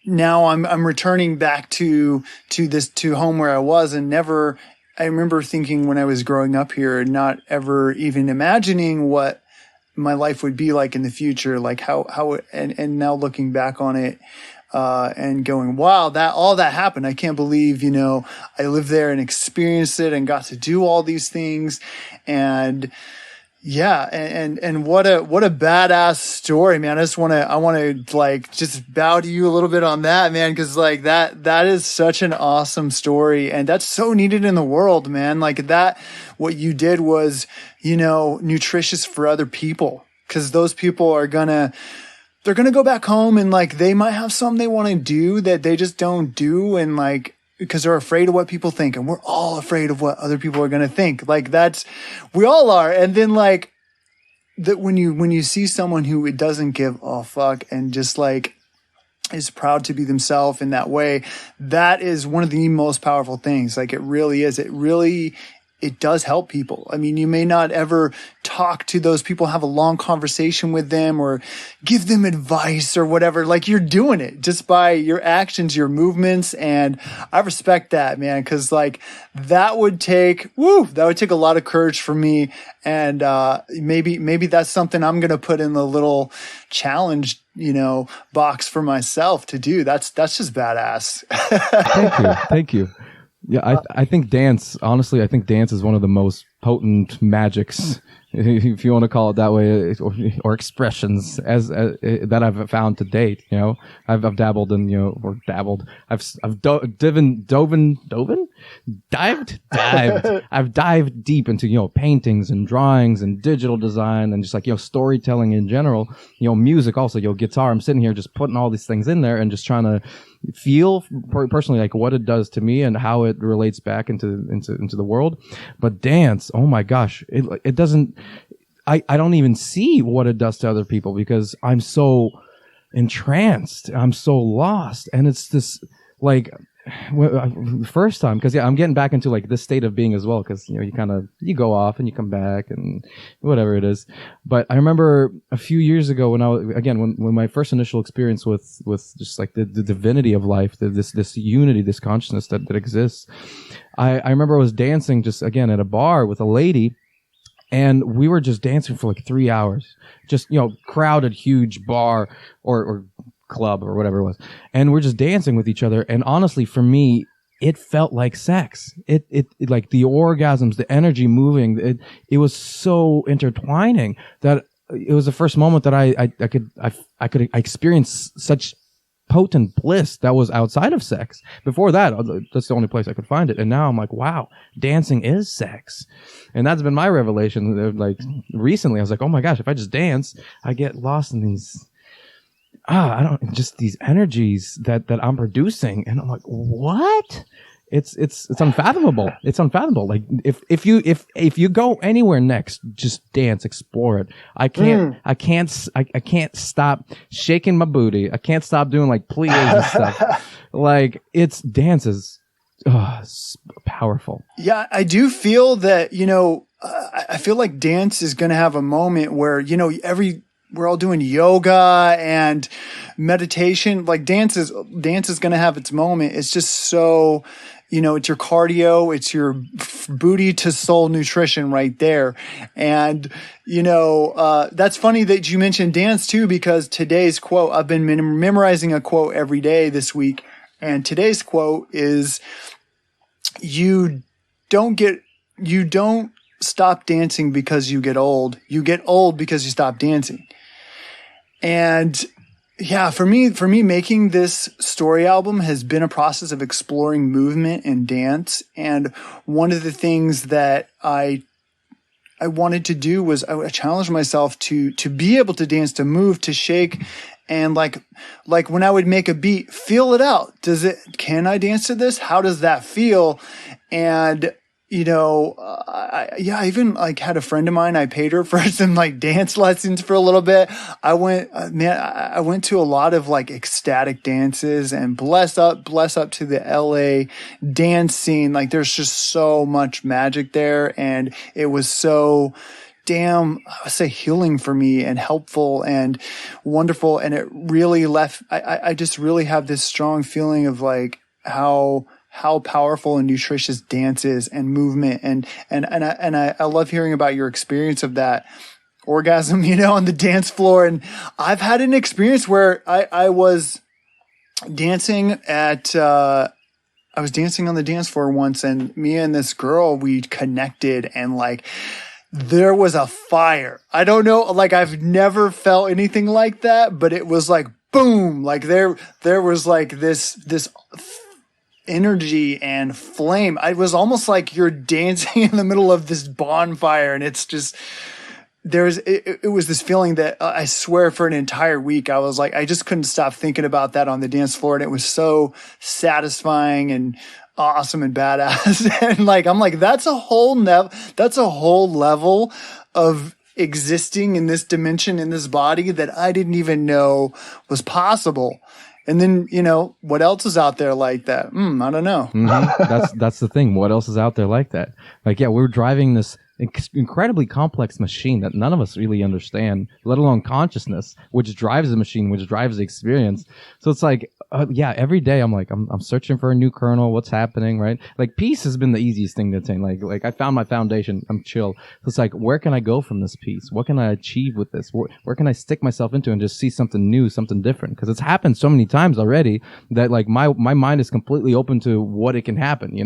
now I'm returning back to home where I was, and never. I remember thinking when I was growing up here, not ever even imagining what my life would be like in the future, like and now looking back on it, and going, wow, all that happened. I can't believe, I lived there and experienced it and got to do all these things. And yeah, and what a badass story, man. I want to like just bow to you a little bit on that, man, because like that is such an awesome story, and that's so needed in the world, man. Like that, what you did was, nutritious for other people, because those people they're gonna go back home, and like they might have something they want to do that they just don't do, and like, because they're afraid of what people think, and we're all afraid of what other people are going to think. Like we all are. And then like that, when you see someone who doesn't give a fuck and just like is proud to be themselves in that way, that is one of the most powerful things. Like it really is. It does help people. I mean, you may not ever talk to those people, have a long conversation with them, or give them advice or whatever. Like you're doing it just by your actions, your movements. And I respect that, man. Cause like that would take a lot of courage for me. And, maybe that's something I'm going to put in the little challenge, box for myself to do. That's just badass. Thank you. Yeah, I think dance, honestly, is one of the most potent magics, if you want to call it that way, or expressions as that I've found to date. I've dabbled in, I've dived deep into, paintings and drawings and digital design, and just like, storytelling in general, music also, guitar. I'm sitting here just putting all these things in there and just trying to feel personally like what it does to me and how it relates back into the world. But dance, oh my gosh, it doesn't, I don't even see what it does to other people, because I'm so entranced, I'm so lost. And it's this like, first time, because I'm getting back into like this state of being as well, because you go off and you come back and whatever it is. But I remember a few years ago when my first initial experience with just like the divinity of life, this unity, this consciousness that exists. I remember I was dancing just again at a bar with a lady, and we were just dancing for like 3 hours, just crowded, huge bar or club or whatever it was, and we're just dancing with each other. And honestly, for me, it felt like sex. It like the orgasms, the energy moving, it was so intertwining that it was the first moment that I could experience such potent bliss that was outside of sex. Before that, that's the only place I could find it. And now I'm like, wow, dancing is sex. And that's been my revelation. Like recently, I was like, oh my gosh, if I just dance, I get lost in these just these energies that I'm producing. And I'm like, what? It's unfathomable. It's unfathomable. Like if you go anywhere next, just dance, explore it. I can't stop shaking my booty. I can't stop doing like plies and stuff. Like dance is powerful. Yeah, I do feel that, I feel like dance is going to have a moment where, we're all doing yoga and meditation. Like dance is going to have its moment. It's just so, it's your cardio, it's your booty to soul nutrition right there. And, that's funny that you mentioned dance too, because today's quote, I've been memorizing a quote every day this week. And today's quote is, you don't stop dancing because you get old. You get old because you stop dancing. And yeah, for me, making this story album has been a process of exploring movement and dance. And one of the things that I wanted to do was I challenged myself to be able to dance, to move, to shake. And like when I would make a beat, feel it out. Can I dance to this? How does that feel? And I even like had a friend of mine, I paid her for some like dance lessons for a little bit. I went to a lot of like ecstatic dances, and bless up to the LA dance scene. Like there's just so much magic there. And it was so I say healing for me and helpful and wonderful. And it really I just really have this strong feeling of like how powerful and nutritious dance is, and movement. And I love hearing about your experience of that orgasm, on the dance floor. And I've had an experience where I was dancing I was dancing on the dance floor once, and me and this girl, we connected, and like, there was a fire. I don't know, like I've never felt anything like that, but it was like, boom, like there was like this energy and flame. It was almost like you're dancing in the middle of this bonfire, and it's just it was this feeling that I swear for an entire week I was like, I just couldn't stop thinking about that on the dance floor, and it was so satisfying and awesome and badass. And like I'm like, that's a whole level of existing in this dimension, in this body, that I didn't even know was possible. And then, what else is out there like that? I don't know. Mm-hmm. That's the thing. What else is out there like that? Like, yeah, we're driving this incredibly complex machine that none of us really understand, let alone consciousness, which drives the machine, which drives the experience. So it's like, every day I'm like, I'm searching for a new kernel. What's happening, right? Like peace has been the easiest thing to attain. Like I found my foundation. I'm chill. So it's like, where can I go from this peace? What can I achieve with this? Where can I stick myself into and just see something new, something different? Because it's happened so many times already that like my mind is completely open to what it can happen,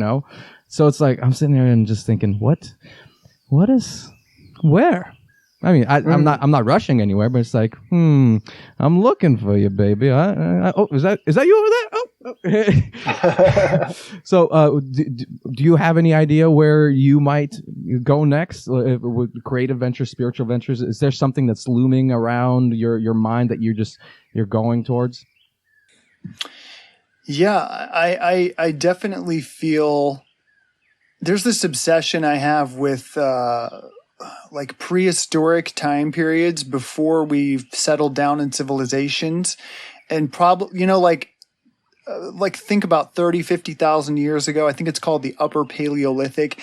So it's like, I'm sitting there and just thinking, where? I mean, I'm not rushing anywhere, but it's like, I'm looking for you, baby. Oh, is that you over there? Oh. So, do you have any idea where you might go next with creative ventures, spiritual ventures? Is there something that's looming around your mind that you're going towards? Yeah, I definitely feel there's this obsession I have with like prehistoric time periods before we've settled down in civilizations, and probably like like think about 30, 50,000 years ago. I think it's called the Upper Paleolithic.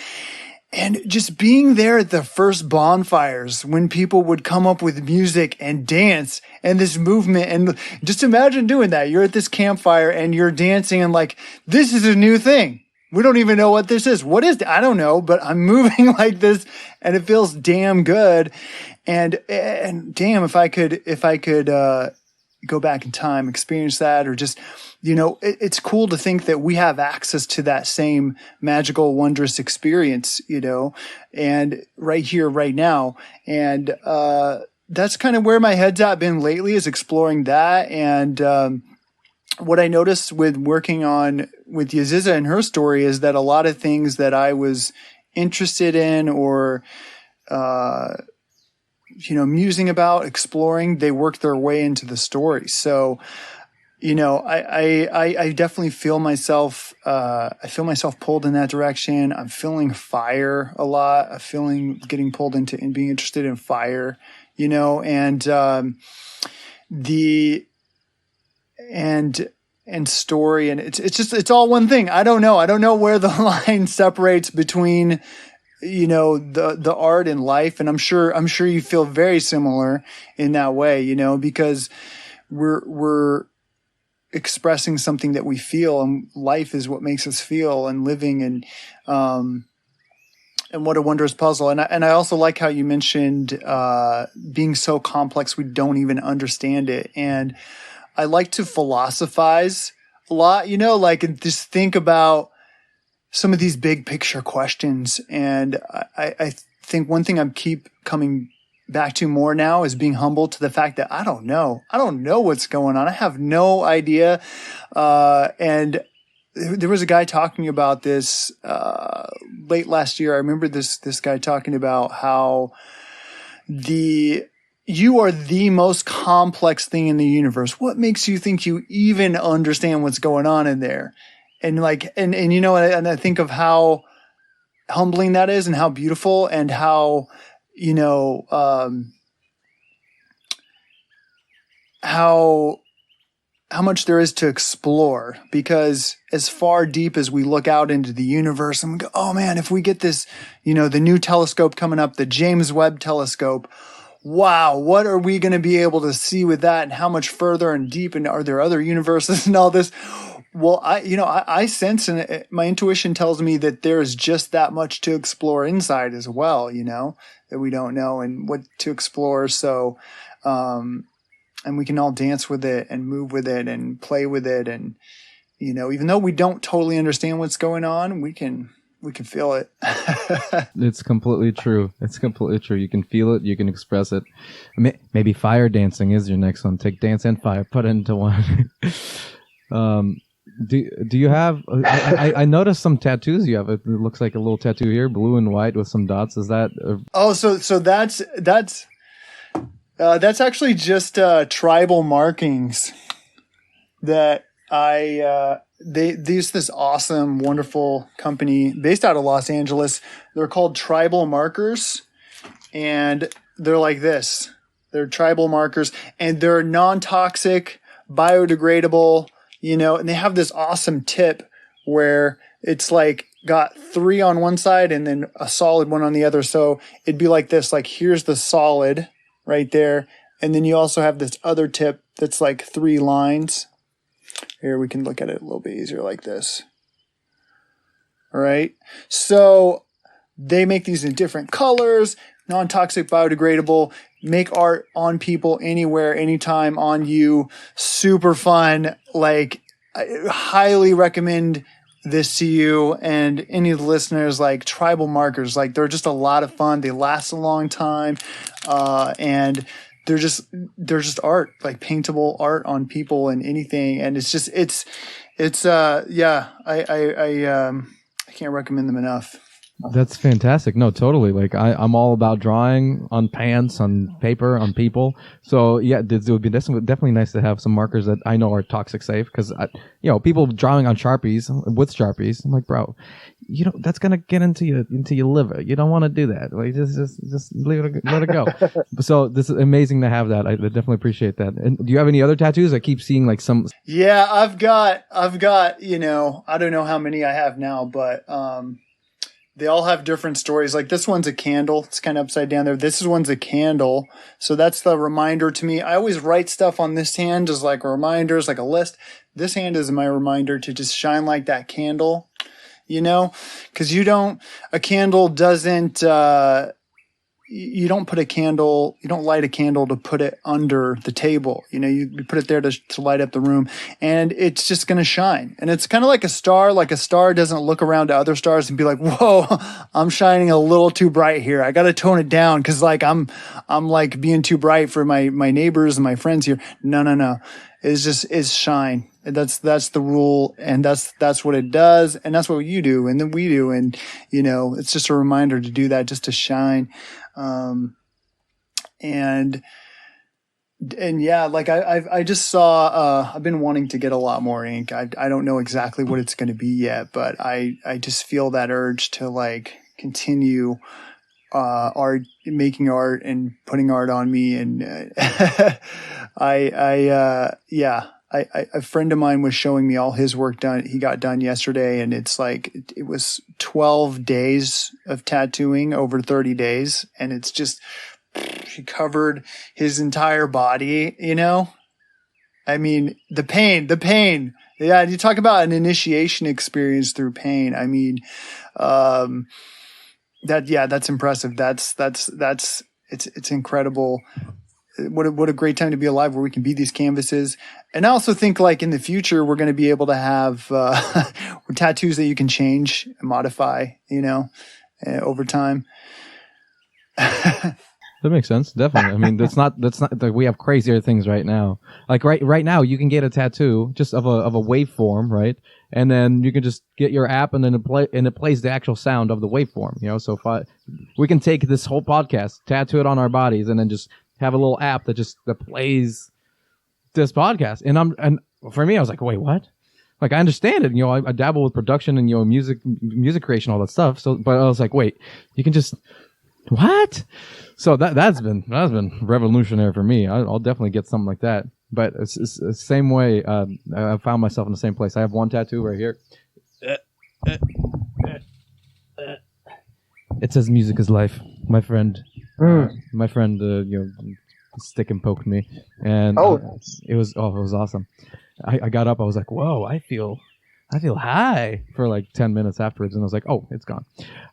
And just being there at the first bonfires when people would come up with music and dance and this movement. And just imagine doing that. You're at this campfire and you're dancing and like, this is a new thing. We don't even know what this is. What is it? I don't know, but I'm moving like this and it feels damn good. And damn, if I could, go back in time, experience that, or just, it's cool to think that we have access to that same magical, wondrous experience, and right here, right now. And, that's kind of where my head's at been lately, is exploring that. And, what I noticed with working with Yaziza and her story is that a lot of things that I was interested in or, musing about, exploring, they work their way into the story. So, I definitely feel myself, pulled in that direction. I'm feeling fire a lot. I'm feeling getting pulled into and being interested in fire, and story. And it's all one thing. I don't know where the line separates between, the art and life. And I'm sure you feel very similar in that way, because we're expressing something that we feel, and life is what makes us feel, and living, and what a wondrous puzzle. And I also like how you mentioned, being so complex, we don't even understand it. And I like to philosophize a lot, and just think about some of these big picture questions. And I think one thing I keep coming back to more now is being humble to the fact that I don't know what's going on. I have no idea. And there was a guy talking about this, late last year. I remember this guy talking about how you are the most complex thing in the universe. What makes you think you even understand what's going on in there? And and I think of how humbling that is, and how beautiful, and how, how much there is to explore. Because as far deep as we look out into the universe and we go, oh man, if we get this, the new telescope coming up, the James Webb telescope, wow, what are we going to be able to see with that? And how much further and deep, and are there other universes and all this? Well, I sense, and my intuition tells me that there is just that much to explore inside as well, that we don't know, and what to explore. So, and we can all dance with it and move with it and play with it. And, even though we don't totally understand what's going on, we can feel it. It's completely true. You can feel it. You can express it. Maybe fire dancing is your next one. Take dance and fire, put it into one. Do you have? I noticed some tattoos you have. It looks like a little tattoo here, blue and white with some dots. Is that? So that's actually just tribal markings that this awesome, wonderful company based out of Los Angeles. They're called Tribal Markers, and they're like this. They're tribal markers, and they're non-toxic, biodegradable. And they have this awesome tip where it's like got 3 on one side and then a solid one on the other. So it'd be like this, like here's the solid right there. And then you also have this other tip that's like 3 lines. Here, we can look at it a little bit easier like this. All right. So they make these in different colors, non-toxic, biodegradable, make art on people anywhere, anytime, on you. Super fun. Like, I highly recommend this to you and any of the listeners. Like, tribal markers, like they're just a lot of fun. They last a long time. And they're just art, like paintable art on people and anything. And it's I can't recommend them enough. That's fantastic. No, totally. Like I'm all about drawing on pants, on paper, on people. So yeah, it would be definitely nice to have some markers that I know are toxic safe, because people drawing on Sharpies with Sharpies. I'm like, bro, that's gonna get into your liver. You don't want to do that. Like just let it go. So this is amazing to have that. I definitely appreciate that. And do you have any other tattoos? I keep seeing like some. Yeah, I've got I don't know how many I have now, but they all have different stories. Like this one's a candle. It's kind of upside down there. This one's a candle. So that's the reminder to me. I always write stuff on this hand as like reminders, like a list. This hand is my reminder to just shine like that candle, because a candle doesn't, you don't light a candle to put it under the table. You put it there to light up the room, and it's just going to shine. And it's kind of like a star. Like a star doesn't look around to other stars and be like, whoa, I'm shining a little too bright here. I got to tone it down, because like I'm like being too bright for my neighbors and my friends here. No. It's shine. That's the rule, and that's what it does, and that's what you do, and then we do, and it's just a reminder to do that, just to shine. And yeah, like I just saw, I've been wanting to get a lot more ink. I don't know exactly what it's going to be yet, but I just feel that urge to like continue, making art and putting art on me. And, a friend of mine was showing me all his work he got done yesterday, and it's like, it was 12 days of tattooing over 30 days. And it's just, he covered his entire body, I mean, the pain. Yeah. You talk about an initiation experience through pain. I mean, that's impressive. It's incredible. What a great time to be alive, where we can be these canvases. And I also think like in the future, we're going to be able to have, tattoos that you can change and modify, over time. That makes sense. Definitely. I mean, that's not like, we have crazier things right now. Like right now, you can get a tattoo just of a waveform, right? And then you can just get your app, and then it plays the actual sound of the waveform. So we can take this whole podcast, tattoo it on our bodies, and then just have a little app that plays this podcast. And for me, I was like, wait, what? Like, I understand it. I dabble with production and music creation, all that stuff. So, but I was like, wait, you can just. What? So that's been revolutionary for me. I'll definitely get something like that. But it's the same way. I found myself in the same place. I have one tattoo right here. It says "Music is life." My friend, stick and poked me, and it was awesome. I got up. I was like, whoa! I feel high for like 10 minutes afterwards, and I was like, oh, it's gone.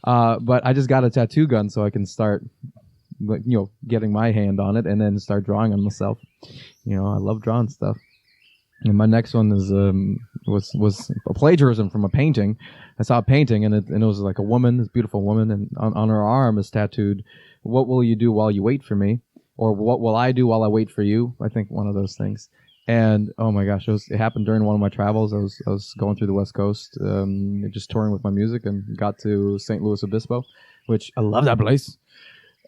But I just got a tattoo gun so I can start, getting my hand on it and then start drawing on myself. I love drawing stuff. And my next one is was a plagiarism from a painting. I saw a painting, and it was like a woman, this beautiful woman, and on her arm is tattooed, "What will you do while you wait for me?" Or "What will I do while I wait for you?" I think one of those things. And oh my gosh, it happened during one of my travels. I was going through the West Coast, just touring with my music, and got to St. Louis Obispo, which I love that place.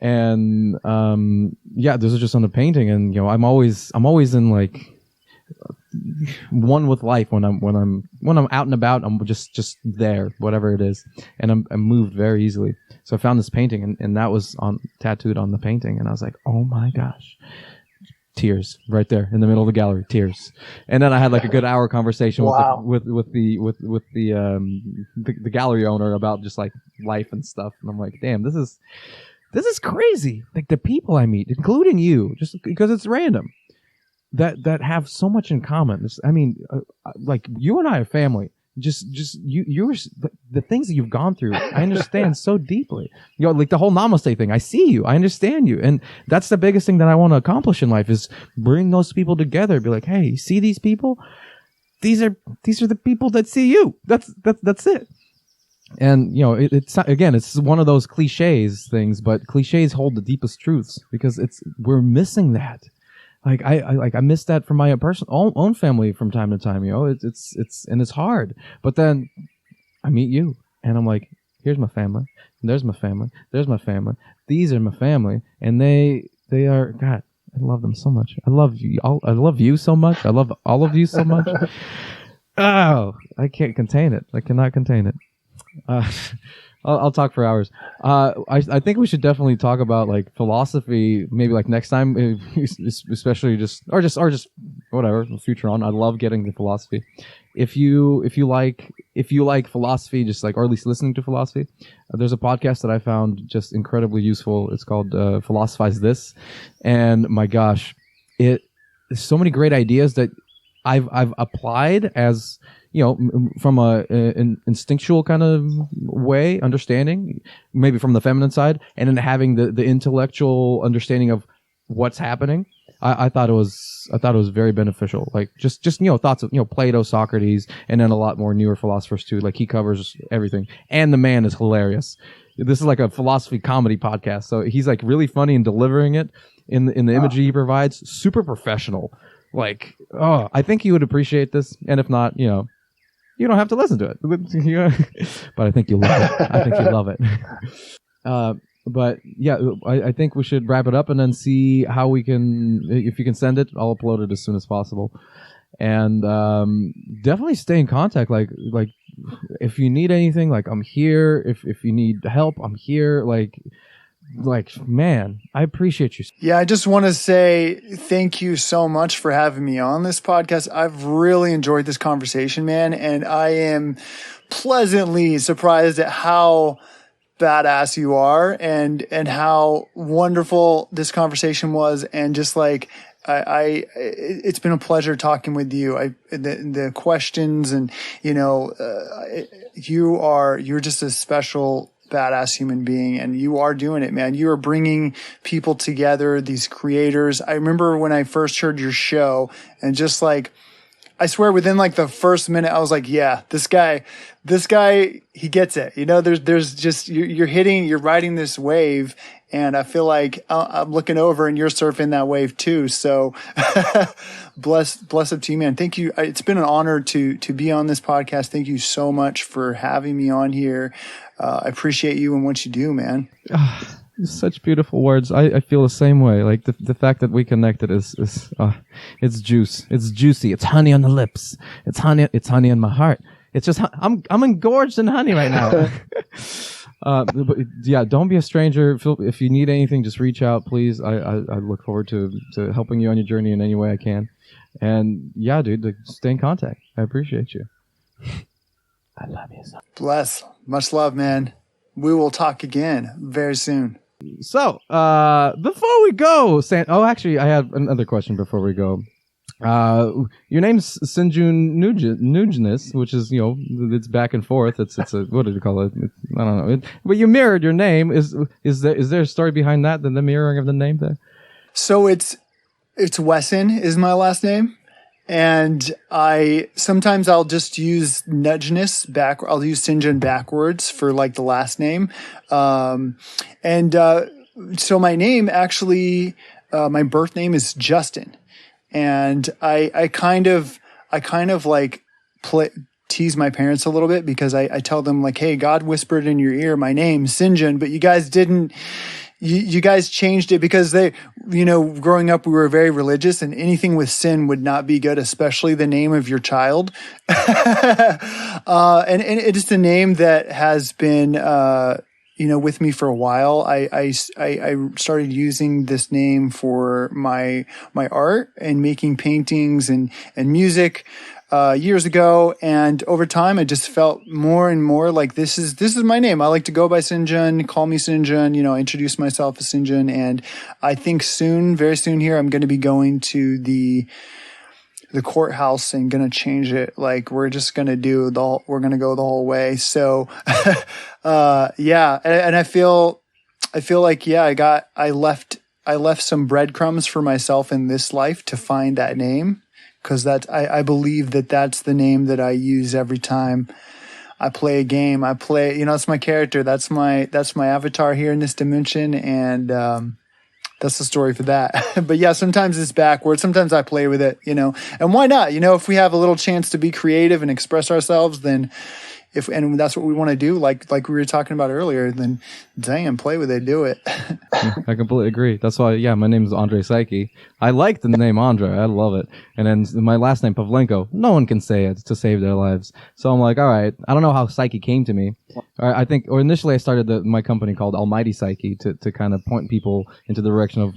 And this is just on the painting, and I'm always in like one with life when I'm out and about. I'm just there, whatever it is, and I'm moved very easily. So I found this painting, and that was tattooed on the painting, and I was like, oh my gosh. Tears right there in the middle of the gallery. Tears, and then I had like a good hour conversation with the gallery owner about just like life and stuff. And I'm like, damn, this is crazy. Like the people I meet, including you, just because it's random, that have so much in common. Like you and I are family. Just you're the things that you've gone through. I understand so deeply. Like the whole namaste thing. I see you. I understand you, and that's the biggest thing that I want to accomplish in life is bring those people together. Be like, hey, you see these people? These are the people that see you. That's it. And it's one of those cliches things, but cliches hold the deepest truths because we're missing that. Like I miss that from my own family from time to time. It's hard. But then I meet you, and I'm like, here's my family. There's my family. There's my family. These are my family, and they are God. I love them so much. I love you. I love you so much. I love all of you so much. Oh, I can't contain it. I cannot contain it. I'll talk for hours. I think we should definitely talk about like philosophy, maybe like next time, especially just whatever future on. I love getting to philosophy. If you like philosophy, just like, or at least listening to philosophy, there's a podcast that I found just incredibly useful. It's called Philosophize This, and my gosh, there's so many great ideas that I've applied as, you know, from an instinctual kind of way, understanding, maybe from the feminine side, and then having the intellectual understanding of what's happening. I thought it was very beneficial. Like just you know, thoughts of, you know, Plato, Socrates, and then a lot more newer philosophers too. Like he covers everything, and the man is hilarious. This is like a philosophy comedy podcast, so he's like really funny in delivering it in the imagery he provides. Super professional. Like, oh, I think you would appreciate this, and if not, you know, you don't have to listen to it. But I think you'll love it. I think you'll love it. But yeah, I think we should wrap it up and then see how we can. If you can send it, I'll upload it as soon as possible. And definitely stay in contact. Like if you need anything, like I'm here. If you need help, I'm here. Like man, I appreciate you. Yeah, I just want to say thank you so much for having me on this podcast. I've really enjoyed this conversation, man, and I am pleasantly surprised at how badass you are and how wonderful this conversation was. And just like it's been a pleasure talking with you. The questions, and you know, you're just a special badass human being, and you are doing it, man. You are bringing people together, these creators. I remember when I first heard your show, and just like, I swear within like the first minute, I was like, yeah, this guy, he gets it. You know, there's just, you're riding this wave, and I feel like I'm looking over and you're surfing that wave too. So bless up to you, man. Thank you. It's been an honor to be on this podcast. Thank you so much for having me on here. I appreciate you and what you do, man. Such beautiful words. I feel the same way. Like the fact that we connected is it's juice. It's juicy. It's honey on the lips. It's honey in my heart. It's just I'm engorged in honey right now. But yeah, don't be a stranger. If you need anything, just reach out, please. I look forward to helping you on your journey in any way I can. And yeah, dude, stay in contact. I appreciate you. I love you so. Bless. Much love, man. We will talk again very soon. So, before we go, actually, I have another question before we go. Your name's Sinjun Nujnis, which is, you know, it's back and forth. It's a, what did you call it? I don't know. But you mirrored your name. Is there a story behind that? The mirroring of the name there? So it's Wesson is my last name. And sometimes I'll just use Nujnis I'll use Sinjun backwards for like the last name. So my name actually, my birth name is Justin. And I kind of like tease my parents a little bit, because I tell them like, hey, God whispered in your ear my name, Sinjun, but you guys didn't. You guys changed it because they, you know, growing up, we were very religious, and anything with sin would not be good, especially the name of your child. And it is a name that has been, you know, with me for a while. I started using this name for my art and making paintings and music years ago, and over time I just felt more and more like this is my name. I like to go by Sinjun, call me Sinjun, you know, introduce myself as Sinjun. And I think very soon here, I'm going to be going to the courthouse and going to change it. Like we're going to go the whole way. So yeah, and I feel like, yeah, I left some breadcrumbs for myself in this life to find that name. Because I believe that's the name that I use every time I play a game. I play, you know, it's my character. That's my avatar here in this dimension, and that's the story for that. But yeah, sometimes it's backwards. Sometimes I play with it, you know. And why not? You know, if we have a little chance to be creative and express ourselves, then and that's what we want to do, like we were talking about earlier, then damn, play with it, do it. I completely agree. That's why, my name is Andre Psyche. I like the name Andre. I love it. And then my last name, Pavlenko. No one can say it to save their lives. So I'm like, all right. I don't know how Psyche came to me. Or initially I started my company called Almighty Psyche to kind of point people into the direction of,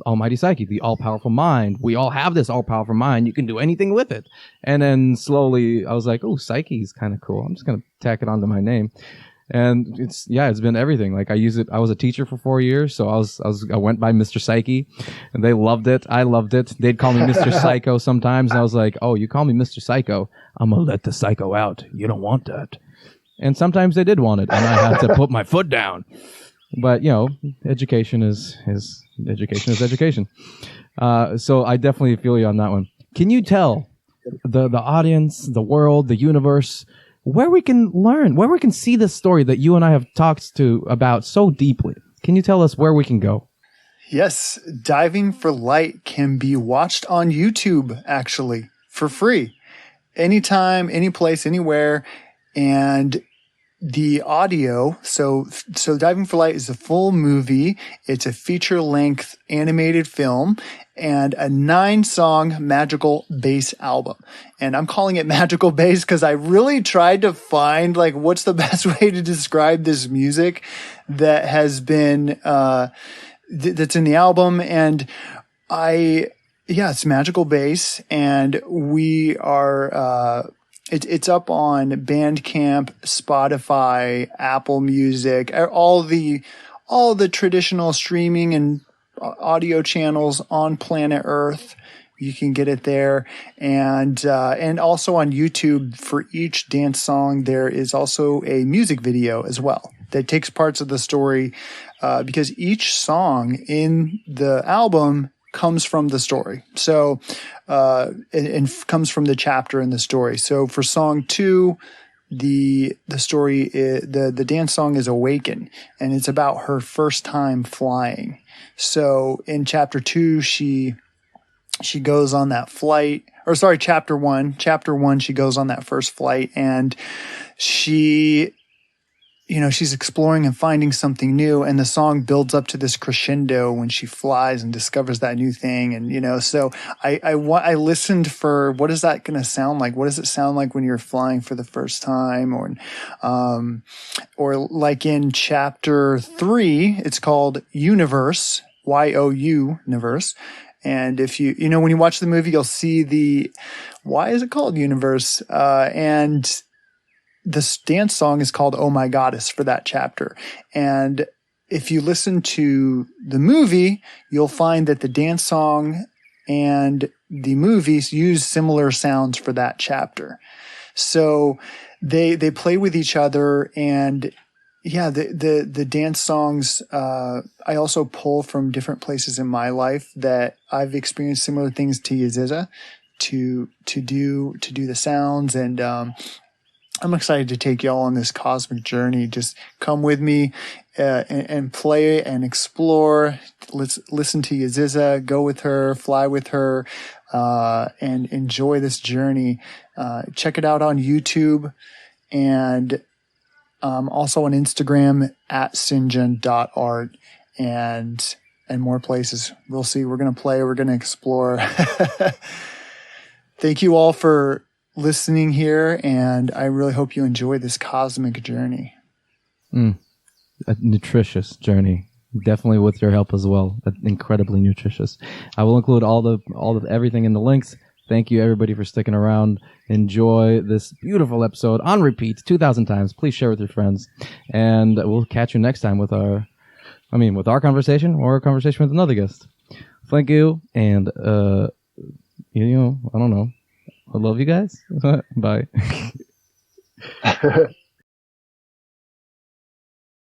Almighty Psyche, the all-powerful mind. We all have this all-powerful mind. You can do anything with it. And then slowly I was like, oh, Psyche is kind of cool. I'm just going to tack it onto my name. And it's been everything. Like I use it. I was a teacher for 4 years, so I went by Mr. Psyche, and they loved it. I loved it. They'd call me Mr. Psycho sometimes, and I was like, "Oh, you call me Mr. Psycho? I'm gonna let the psycho out. You don't want that." And sometimes they did want it, and I had to put my foot down. But education is education is education. So I definitely feel you on that one. Can you tell the audience, the world, the universe, where we can learn, where we can see this story that you and I have talked about so deeply? Can you tell us where we can go? Yes, Diving for Light can be watched on YouTube, actually, for free. Anytime, any place, anywhere. And the audio, so Diving for Light is a full movie. It's a feature-length animated film and a 9-song magical bass album. And I'm calling it magical bass because I really tried to find what's the best way to describe this music that has been that's in the album. And it's magical bass, and we are it's up on Bandcamp, Spotify, Apple Music, all the traditional streaming and audio channels on planet Earth. You can get it there, and also on YouTube. For each dance song, there is also a music video as well that takes parts of the story, because each song in the album comes from the story. So, and comes from the chapter in the story. So for song 2, the story the dance song is Awaken, and it's about her first time flying. So in chapter 2, she goes on that flight, or sorry, chapter 1, she goes on that first flight, and she's exploring and finding something new, and the song builds up to this crescendo when she flies and discovers that new thing. And, so I listened for, what is that going to sound like? What does it sound like when you're flying for the first time? Or like in chapter 3, it's called Universe, Y-O-U, Universe. And if when you watch the movie, you'll see why is it called Universe? And the dance song is called Oh My Goddess for that chapter. And if you listen to the movie, you'll find that the dance song and the movies use similar sounds for that chapter. So they play with each other, and the dance songs, I also pull from different places in my life that I've experienced similar things to Yaziza to do the sounds. And I'm excited to take y'all on this cosmic journey. Just come with me and play and explore. Let's listen to Yaziza, go with her, fly with her, and enjoy this journey. Check it out on YouTube, and also on Instagram at sinjun.art, and more places. We'll see. We're going to play. We're going to explore. Thank you all for listening here, and I really hope you enjoy this cosmic journey. A nutritious journey, definitely with your help as well. Incredibly nutritious. I will include all the everything in the links. Thank you everybody for sticking around. Enjoy this beautiful episode on repeat 2,000 times. Please share with your friends, and we'll catch you next time with our conversation, or a conversation with another guest. Thank you, and I don't know. I love you guys. Bye.